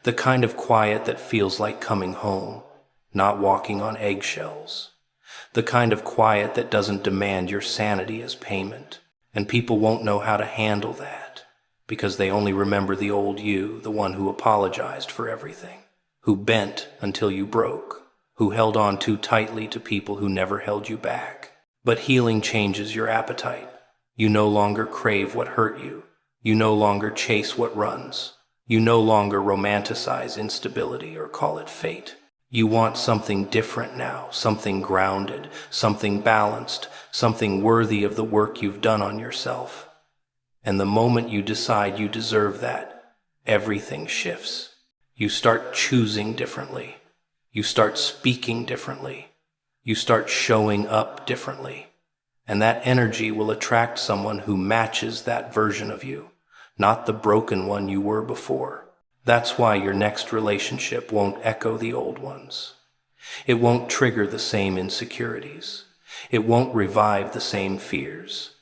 The kind of quiet that feels like coming home, not walking on eggshells. The kind of quiet that doesn't demand your sanity as payment. And people won't know how to handle that, because they only remember the old you, the one who apologized for everything, who bent until you broke, who held on too tightly to people who never held you back. But healing changes your appetite. You no longer crave what hurt you. You no longer chase what runs. You no longer romanticize instability or call it fate. You want something different now, something grounded, something balanced, something worthy of the work you've done on yourself. And the moment you decide you deserve that, everything shifts. You start choosing differently. You start speaking differently. You start showing up differently. And that energy will attract someone who matches that version of you, not the broken one you were before. That's why your next relationship won't echo the old ones. It won't trigger the same insecurities. It won't revive the same fears.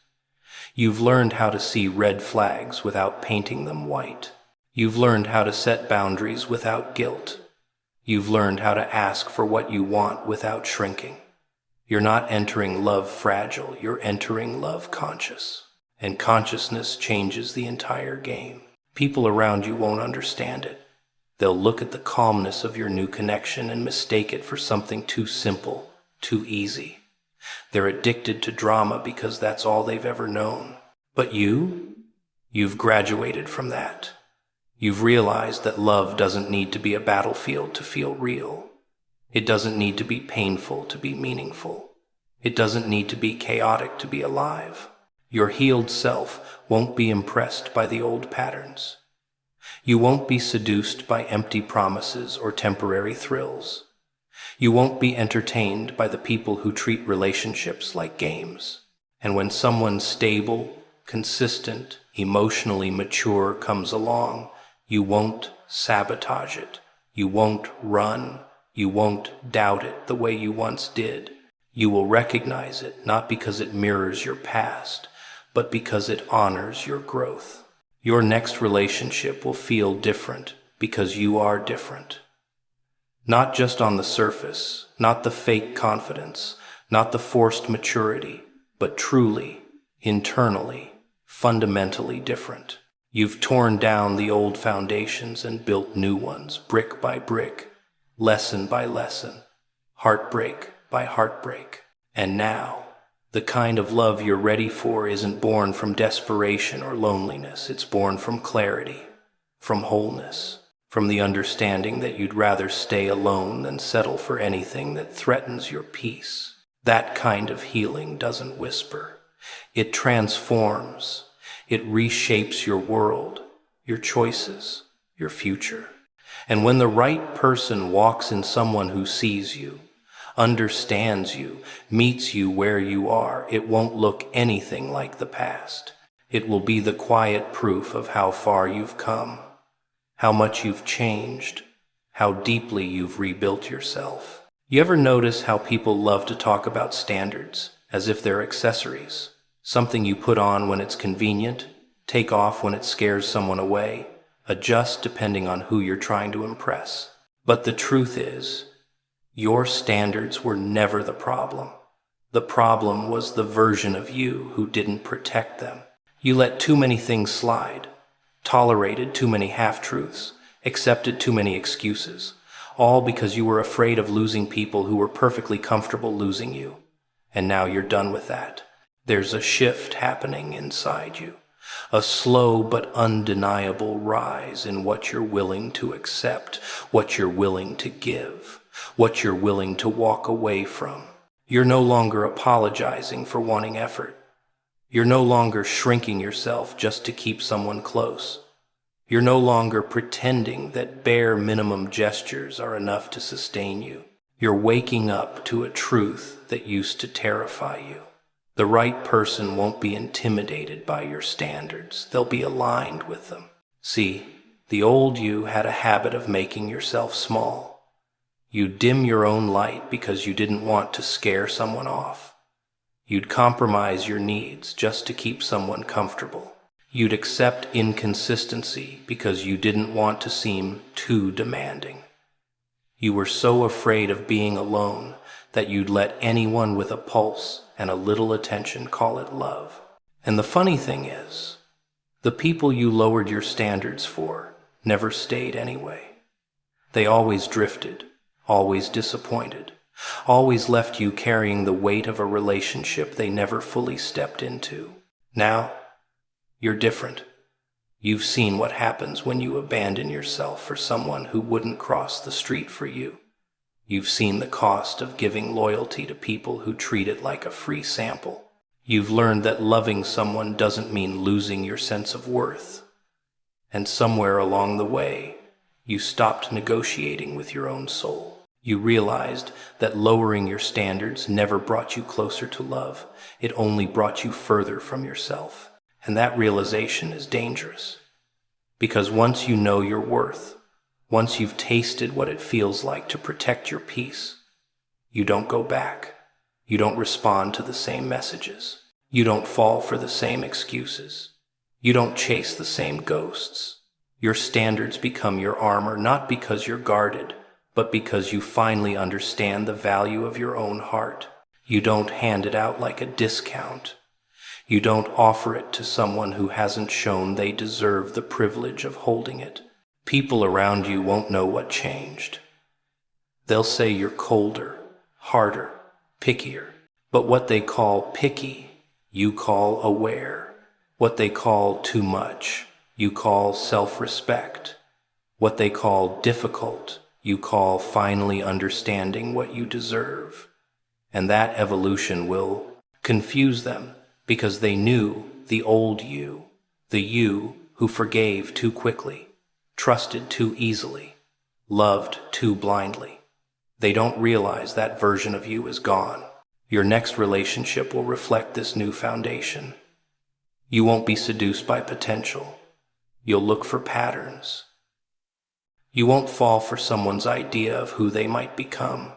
You've learned how to see red flags without painting them white. You've learned how to set boundaries without guilt. You've learned how to ask for what you want without shrinking. You're not entering love fragile, you're entering love conscious. And consciousness changes the entire game. People around you won't understand it. They'll look at the calmness of your new connection and mistake it for something too simple, too easy. They're addicted to drama because that's all they've ever known. But you've graduated from that. You've realized that love doesn't need to be a battlefield to feel real. It doesn't need to be painful to be meaningful. It doesn't need to be chaotic to be alive. Your healed self won't be impressed by the old patterns. You won't be seduced by empty promises or temporary thrills. You won't be entertained by the people who treat relationships like games. And when someone stable, consistent, emotionally mature comes along, you won't sabotage it. You won't run. You won't doubt it the way you once did. You will recognize it not because it mirrors your past, but because it honors your growth. Your next relationship will feel different because you are different. Not just on the surface, not the fake confidence, not the forced maturity, but truly, internally, fundamentally different. You've torn down the old foundations and built new ones, brick by brick, lesson by lesson, heartbreak by heartbreak. And now, the kind of love you're ready for isn't born from desperation or loneliness. It's born from clarity, from wholeness, from the understanding that you'd rather stay alone than settle for anything that threatens your peace. That kind of healing doesn't whisper. It transforms. It reshapes your world, your choices, your future. And when the right person walks in someone who sees you, understands you, meets you where you are, it won't look anything like the past. It will be the quiet proof of how far you've come, how much you've changed, how deeply you've rebuilt yourself. You ever notice how people love to talk about standards as if they're accessories? Something you put on when it's convenient, take off when it scares someone away, adjust depending on who you're trying to impress. But the truth is, your standards were never the problem. The problem was the version of you who didn't protect them. You let too many things slide, tolerated too many half-truths, accepted too many excuses, all because you were afraid of losing people who were perfectly comfortable losing you. And now you're done with that. There's a shift happening inside you, a slow but undeniable rise in what you're willing to accept, what you're willing to give, what you're willing to walk away from. You're no longer apologizing for wanting effort. You're no longer shrinking yourself just to keep someone close. You're no longer pretending that bare minimum gestures are enough to sustain you. You're waking up to a truth that used to terrify you. The right person won't be intimidated by your standards. They'll be aligned with them. See, the old you had a habit of making yourself small. You'd dim your own light because you didn't want to scare someone off. You'd compromise your needs just to keep someone comfortable. You'd accept inconsistency because you didn't want to seem too demanding. You were so afraid of being alone that you'd let anyone with a pulse and a little attention call it love. And the funny thing is, the people you lowered your standards for never stayed anyway. They always drifted, always disappointed, always left you carrying the weight of a relationship they never fully stepped into. Now, you're different. You've seen what happens when you abandon yourself for someone who wouldn't cross the street for you. You've seen the cost of giving loyalty to people who treat it like a free sample. You've learned that loving someone doesn't mean losing your sense of worth. And somewhere along the way, you stopped negotiating with your own soul. You realized that lowering your standards never brought you closer to love. It only brought you further from yourself. And that realization is dangerous. Because once you know your worth, once you've tasted what it feels like to protect your peace, you don't go back. You don't respond to the same messages. You don't fall for the same excuses. You don't chase the same ghosts. Your standards become your armor, not because you're guarded, but because you finally understand the value of your own heart. You don't hand it out like a discount. You don't offer it to someone who hasn't shown they deserve the privilege of holding it. People around you won't know what changed. They'll say you're colder, harder, pickier. But what they call picky, you call aware. What they call too much, you call self-respect. What they call difficult, you call finally understanding what you deserve. And that evolution will confuse them because they knew the old you, the you who forgave too quickly, trusted too easily, loved too blindly. They don't realize that version of you is gone. Your next relationship will reflect this new foundation. You won't be seduced by potential. You'll look for patterns. You won't fall for someone's idea of who they might become.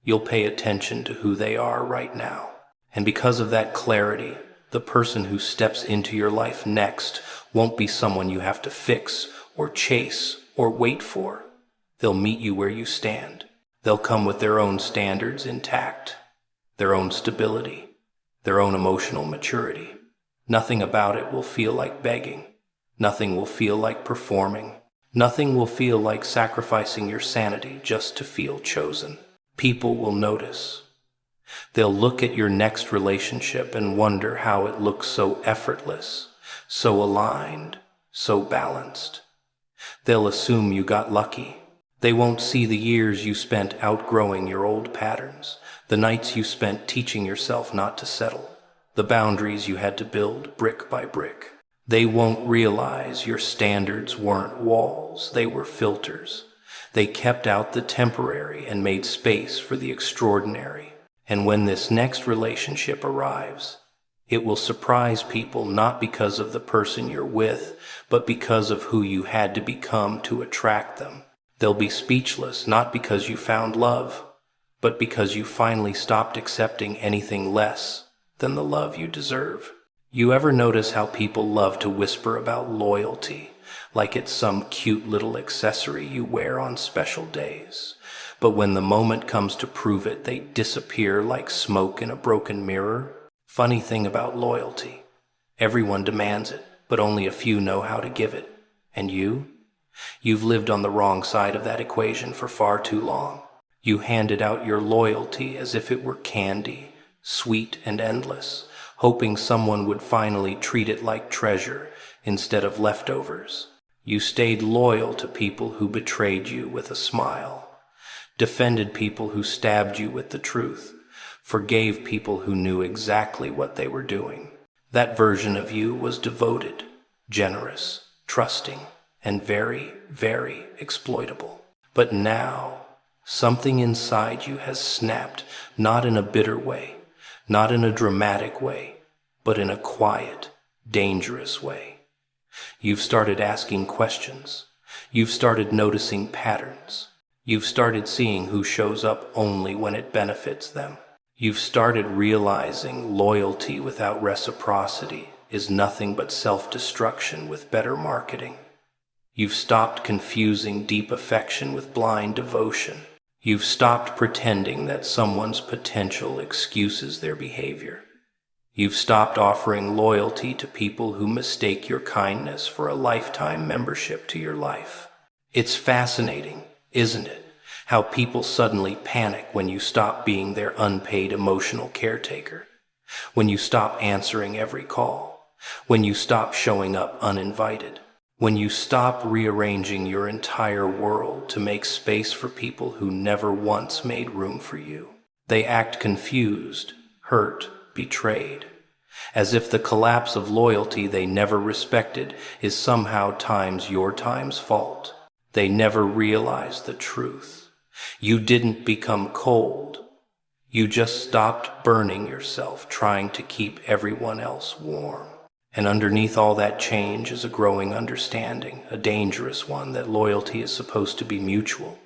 You'll pay attention to who they are right now. And because of that clarity, the person who steps into your life next won't be someone you have to fix or chase or wait for. They'll meet you where you stand. They'll come with their own standards intact, their own stability, their own emotional maturity. Nothing about it will feel like begging. Nothing will feel like performing. Nothing will feel like sacrificing your sanity just to feel chosen. People will notice. They'll look at your next relationship and wonder how it looks so effortless, so aligned, so balanced. They'll assume you got lucky. They won't see the years you spent outgrowing your old patterns, the nights you spent teaching yourself not to settle, the boundaries you had to build brick by brick. They won't realize your standards weren't walls, they were filters. They kept out the temporary and made space for the extraordinary. And when this next relationship arrives, It will surprise people not because of the person you're with, but because of who you had to become to attract them. They'll be speechless not because you found love, but because you finally stopped accepting anything less than the love you deserve. You ever notice how people love to whisper about loyalty, like it's some cute little accessory you wear on special days? But when the moment comes to prove it, they disappear like smoke in a broken mirror. Funny thing about loyalty, everyone demands it, but only a few know how to give it. And you've lived on the wrong side of that equation for far too long. You handed out your loyalty as if it were candy, sweet and endless, hoping someone would finally treat it like treasure instead of leftovers. You stayed loyal to people who betrayed you with a smile, defended people who stabbed you with the truth, forgave people who knew exactly what they were doing. That version of you was devoted, generous, trusting, and very, very exploitable. But now, something inside you has snapped, not in a bitter way, not in a dramatic way, but in a quiet, dangerous way. You've started asking questions. You've started noticing patterns. You've started seeing who shows up only when it benefits them. You've started realizing loyalty without reciprocity is nothing but self-destruction with better marketing. You've stopped confusing deep affection with blind devotion. You've stopped pretending that someone's potential excuses their behavior. You've stopped offering loyalty to people who mistake your kindness for a lifetime membership to your life. It's fascinating, isn't it, how people suddenly panic when you stop being their unpaid emotional caretaker, when you stop answering every call, when you stop showing up uninvited, when you stop rearranging your entire world to make space for people who never once made room for you. They act confused, hurt, betrayed, as if the collapse of loyalty they never respected is somehow times your time's fault. They never realize the truth. You didn't become cold. You just stopped burning yourself trying to keep everyone else warm. And underneath all that change is a growing understanding, a dangerous one, that loyalty is supposed to be mutual.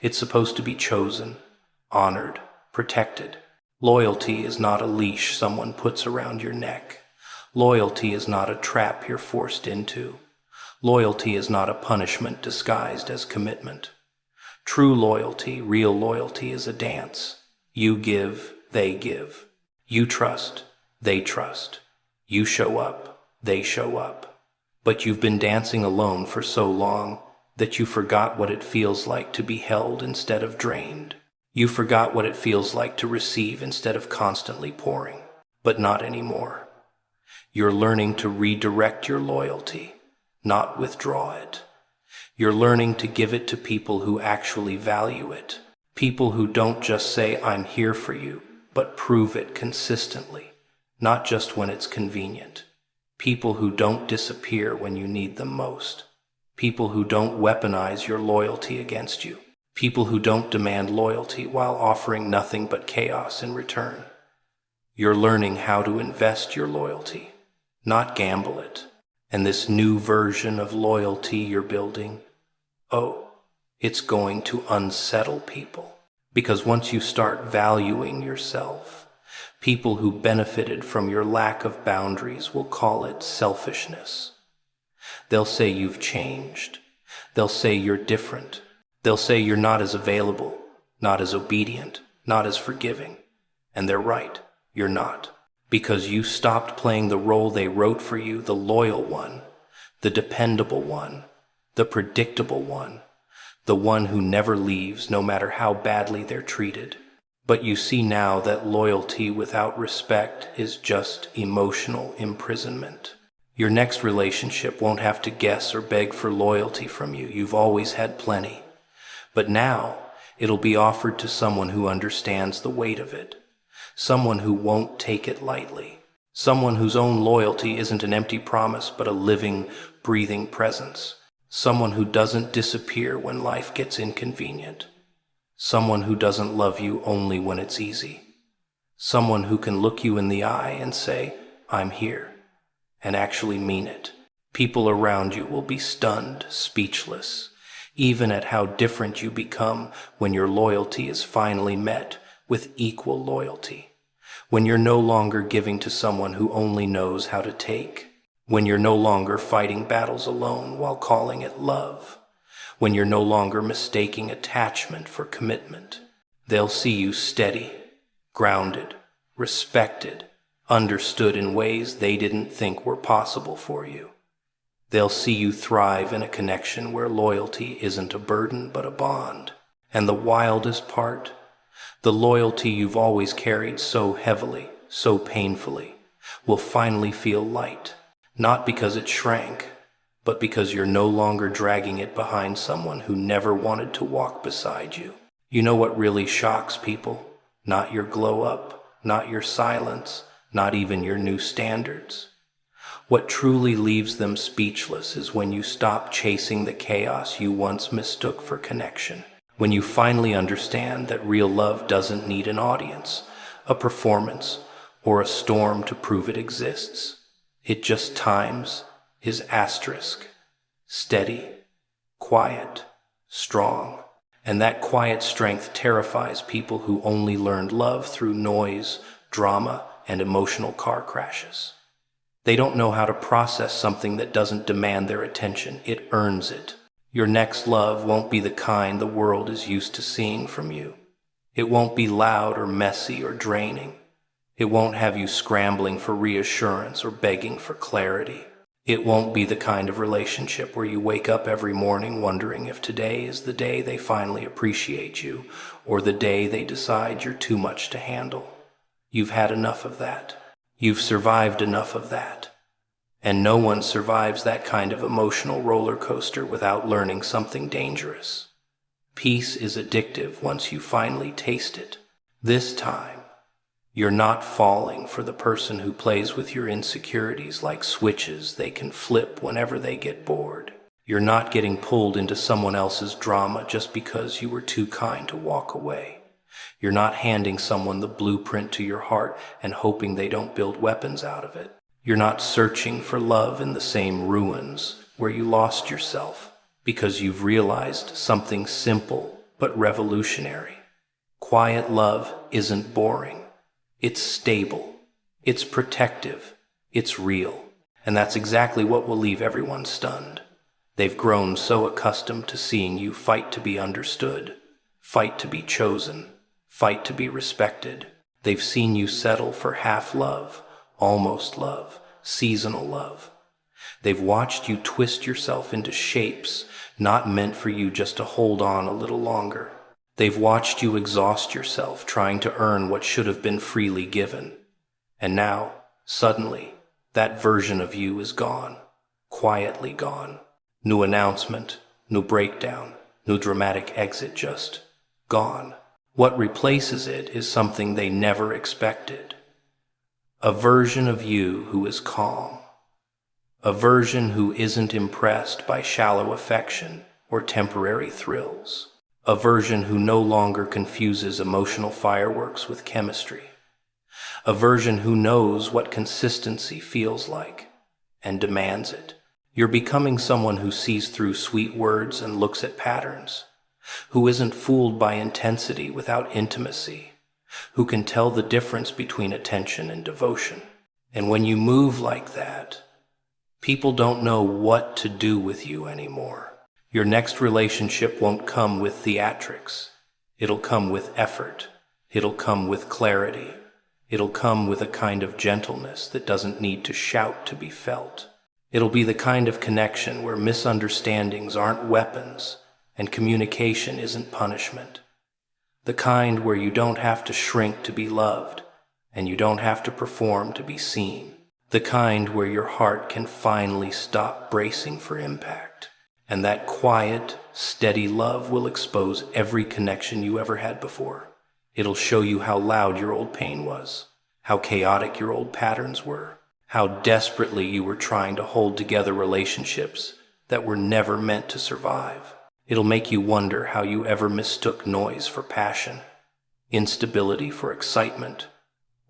It's supposed to be chosen, honored, protected. Loyalty is not a leash someone puts around your neck. Loyalty is not a trap you're forced into. Loyalty is not a punishment disguised as commitment. True loyalty, real loyalty, is a dance. You give, they give. You trust, they trust. You show up, they show up. But you've been dancing alone for so long that you forgot what it feels like to be held instead of drained. You forgot what it feels like to receive instead of constantly pouring. But not anymore. You're learning to redirect your loyalty, not withdraw it. You're learning to give it to people who actually value it. People who don't just say, "I'm here for you," but prove it consistently, not just when it's convenient. People who don't disappear when you need them most. People who don't weaponize your loyalty against you. People who don't demand loyalty while offering nothing but chaos in return. You're learning how to invest your loyalty, not gamble it. And this new version of loyalty you're building, it's going to unsettle people. Because once you start valuing yourself, people who benefited from your lack of boundaries will call it selfishness. They'll say you've changed. They'll say you're different. They'll say you're not as available, not as obedient, not as forgiving. And they're right, you're not. Because you stopped playing the role they wrote for you, the loyal one, the dependable one, the predictable one, the one who never leaves no matter how badly they're treated. But you see now that loyalty without respect is just emotional imprisonment. Your next relationship won't have to guess or beg for loyalty from you. You've always had plenty. But now it'll be offered to someone who understands the weight of it. Someone who won't take it lightly. Someone whose own loyalty isn't an empty promise, but a living, breathing presence. Someone who doesn't disappear when life gets inconvenient. Someone who doesn't love you only when it's easy. Someone who can look you in the eye and say, "I'm here," and actually mean it. People around you will be stunned, speechless, even at how different you become when your loyalty is finally met with equal loyalty. When you're no longer giving to someone who only knows how to take. When you're no longer fighting battles alone while calling it love. When you're no longer mistaking attachment for commitment. They'll see you steady, grounded, respected, understood in ways they didn't think were possible for you. They'll see you thrive in a connection where loyalty isn't a burden but a bond. And the wildest part, the loyalty you've always carried so heavily, so painfully, will finally feel light, not because it shrank, but because you're no longer dragging it behind someone who never wanted to walk beside you. You know what really shocks people? Not your glow up, not your silence, not even your new standards. What truly leaves them speechless is when you stop chasing the chaos you once mistook for connection. When you finally understand that real love doesn't need an audience, a performance, or a storm to prove it exists. It just times is asterisk, steady, quiet, strong. And that quiet strength terrifies people who only learned love through noise, drama, and emotional car crashes. They don't know how to process something that doesn't demand their attention. It earns it. Your next love won't be the kind the world is used to seeing from you. It won't be loud or messy or draining. It won't have you scrambling for reassurance or begging for clarity. It won't be the kind of relationship where you wake up every morning wondering if today is the day they finally appreciate you or the day they decide you're too much to handle. You've had enough of that. You've survived enough of that. And no one survives that kind of emotional roller coaster without learning something dangerous. Peace is addictive once you finally taste it. This time, you're not falling for the person who plays with your insecurities like switches they can flip whenever they get bored. You're not getting pulled into someone else's drama just because you were too kind to walk away. You're not handing someone the blueprint to your heart and hoping they don't build weapons out of it. You're not searching for love in the same ruins where you lost yourself because you've realized something simple but revolutionary. Quiet love isn't boring. It's stable. It's protective. It's real. And that's exactly what will leave everyone stunned. They've grown so accustomed to seeing you fight to be understood, fight to be chosen, fight to be respected. They've seen you settle for half love, almost love, seasonal love. They've watched you twist yourself into shapes not meant for you just to hold on a little longer. They've watched you exhaust yourself trying to earn what should have been freely given. And now, suddenly, that version of you is gone, quietly gone. New announcement, new breakdown, new dramatic exit, just gone. What replaces it is something they never expected. A version of you who is calm. A version who isn't impressed by shallow affection or temporary thrills. A version who no longer confuses emotional fireworks with chemistry. A version who knows what consistency feels like and demands it. You're becoming someone who sees through sweet words and looks at patterns, who isn't fooled by intensity without intimacy, who can tell the difference between attention and devotion. And when you move like that, people don't know what to do with you anymore. Your next relationship won't come with theatrics. It'll come with effort. It'll come with clarity. It'll come with a kind of gentleness that doesn't need to shout to be felt. It'll be the kind of connection where misunderstandings aren't weapons and communication isn't punishment. The kind where you don't have to shrink to be loved and you don't have to perform to be seen. The kind where your heart can finally stop bracing for impact. And that quiet, steady love will expose every connection you ever had before. It'll show you how loud your old pain was, how chaotic your old patterns were, how desperately you were trying to hold together relationships that were never meant to survive. It'll make you wonder how you ever mistook noise for passion, instability for excitement,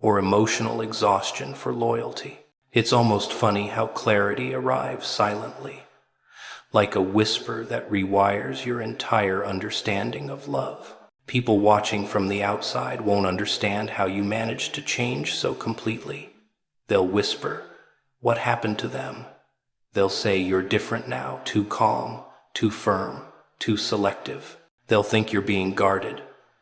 or emotional exhaustion for loyalty. It's almost funny how clarity arrives silently, like a whisper that rewires your entire understanding of love. People watching from the outside won't understand how you managed to change so completely. They'll whisper, "What happened to them?" They'll say you're different now, too calm, too firm, too selective. They'll think you're being guarded,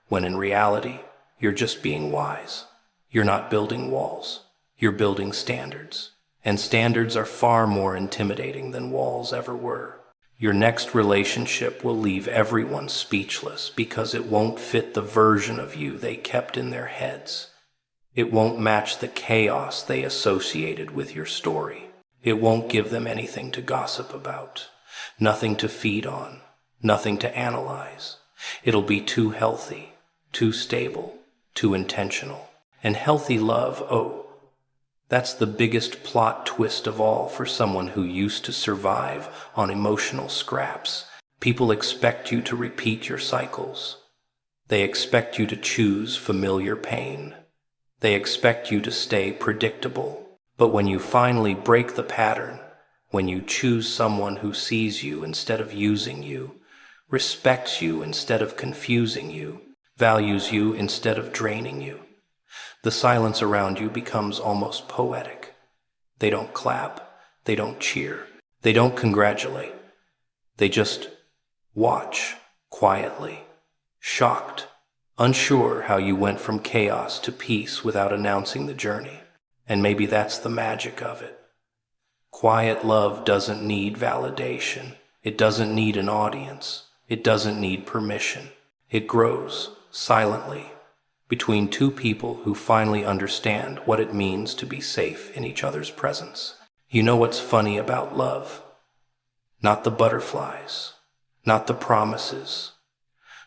when in reality, you're just being wise. You're not building walls, you're building standards. And standards are far more intimidating than walls ever were. Your next relationship will leave everyone speechless because it won't fit the version of you they kept in their heads. It won't match the chaos they associated with your story. It won't give them anything to gossip about, nothing to feed on, nothing to analyze. It'll be too healthy, too stable, too intentional. And healthy love, oh, that's the biggest plot twist of all for someone who used to survive on emotional scraps. People expect you to repeat your cycles. They expect you to choose familiar pain. They expect you to stay predictable. But when you finally break the pattern, when you choose someone who sees you instead of using you, respects you instead of confusing you, values you instead of draining you, the silence around you becomes almost poetic. They don't clap, they don't cheer, they don't congratulate. They just watch quietly, shocked, unsure how you went from chaos to peace without announcing the journey. And maybe that's the magic of it. Quiet love doesn't need validation. It doesn't need an audience. It doesn't need permission. It grows silently between two people who finally understand what it means to be safe in each other's presence. You know what's funny about love? Not the butterflies, not the promises,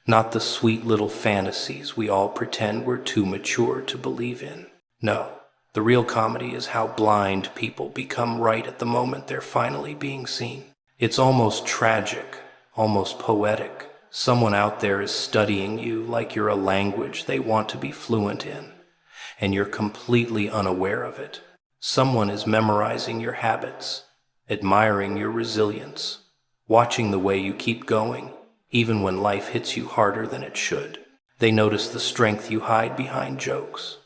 not the sweet little fantasies we all pretend we're too mature to believe in. No. The real comedy is how blind people become right at the moment they're finally being seen. It's almost tragic, almost poetic. Someone out there is studying you like you're a language they want to be fluent in, and you're completely unaware of it. Someone is memorizing your habits, admiring your resilience, watching the way you keep going, even when life hits you harder than it should. They notice the strength you hide behind jokes,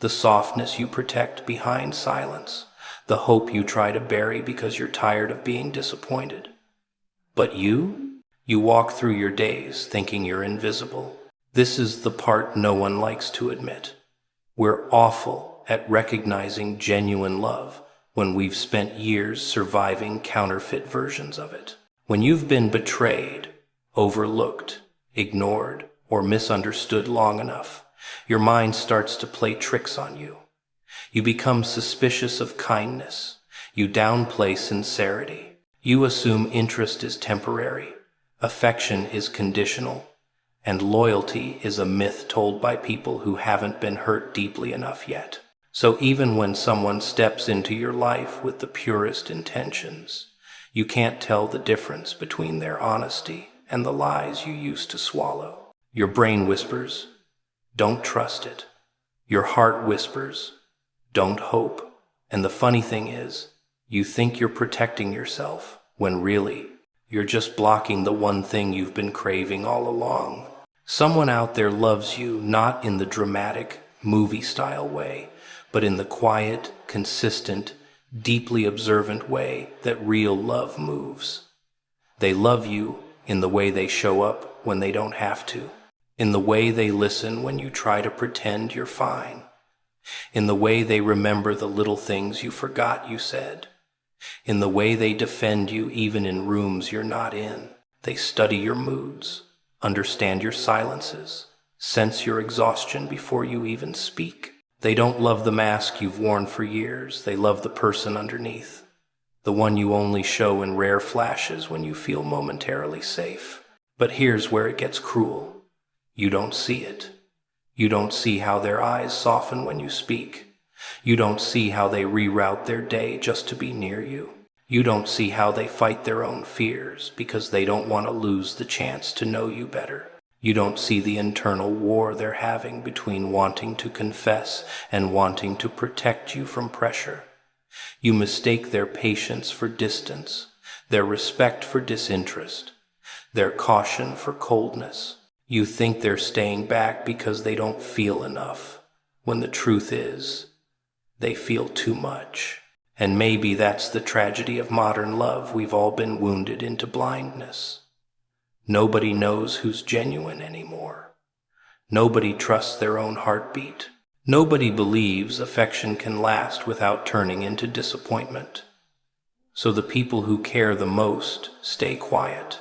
the softness you protect behind silence, the hope you try to bury because you're tired of being disappointed. But you walk through your days thinking you're invisible. This is the part no one likes to admit. We're awful at recognizing genuine love when we've spent years surviving counterfeit versions of it. When you've been betrayed, overlooked, ignored, or misunderstood long enough, your mind starts to play tricks on you. You become suspicious of kindness. You downplay sincerity. You assume interest is temporary, affection is conditional, and loyalty is a myth told by people who haven't been hurt deeply enough yet. So even when someone steps into your life with the purest intentions, you can't tell the difference between their honesty and the lies you used to swallow. Your brain whispers, "Don't trust it." Your heart whispers, "Don't hope." And the funny thing is, you think you're protecting yourself, when really, you're just blocking the one thing you've been craving all along. Someone out there loves you not in the dramatic, movie-style way, but in the quiet, consistent, deeply observant way that real love moves. They love you in the way they show up when they don't have to, in the way they listen when you try to pretend you're fine, in the way they remember the little things you forgot you said, in the way they defend you even in rooms you're not in. They study your moods, understand your silences, sense your exhaustion before you even speak. They don't love the mask you've worn for years. They love the person underneath, the one you only show in rare flashes when you feel momentarily safe. But here's where it gets cruel. You don't see it. You don't see how their eyes soften when you speak. You don't see how they reroute their day just to be near you. You don't see how they fight their own fears because they don't want to lose the chance to know you better. You don't see the internal war they're having between wanting to confess and wanting to protect you from pressure. You mistake their patience for distance, their respect for disinterest, their caution for coldness. You think they're staying back because they don't feel enough, when the truth is, they feel too much. And maybe that's the tragedy of modern love. We've all been wounded into blindness. Nobody knows who's genuine anymore. Nobody trusts their own heartbeat. Nobody believes affection can last without turning into disappointment. So the people who care the most stay quiet,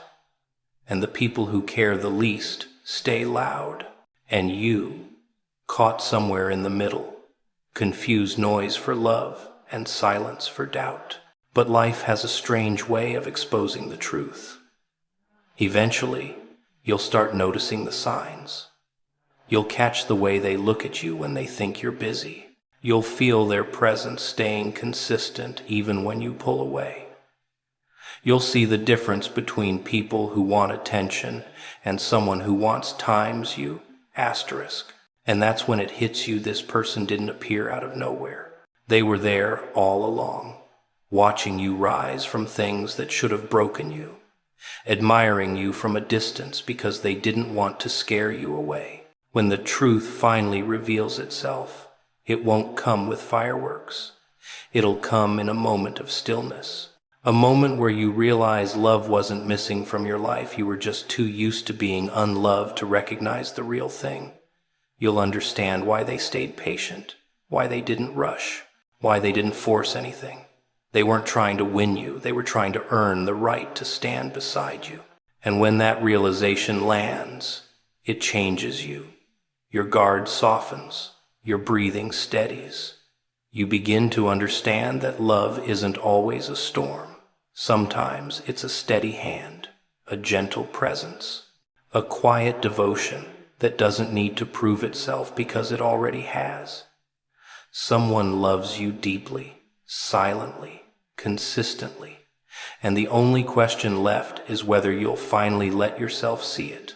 and the people who care the least stay loud. And you, caught somewhere in the middle, confuse noise for love and silence for doubt. But life has a strange way of exposing the truth. Eventually, you'll start noticing the signs. You'll catch the way they look at you when they think you're busy. You'll feel their presence staying consistent even when you pull away. You'll see the difference between people who want attention and someone who wants times you, asterisk. And that's when it hits you this person didn't appear out of nowhere. They were there all along, watching you rise from things that should have broken you, admiring you from a distance because they didn't want to scare you away. When the truth finally reveals itself, it won't come with fireworks. It'll come in a moment of stillness. A moment where you realize love wasn't missing from your life. You were just too used to being unloved to recognize the real thing. You'll understand why they stayed patient, why they didn't rush, why they didn't force anything. They weren't trying to win you. They were trying to earn the right to stand beside you. And when that realization lands, it changes you. Your guard softens, your breathing steadies. You begin to understand that love isn't always a storm. Sometimes it's a steady hand, a gentle presence, a quiet devotion that doesn't need to prove itself because it already has. Someone loves you deeply, silently, consistently, and the only question left is whether you'll finally let yourself see it.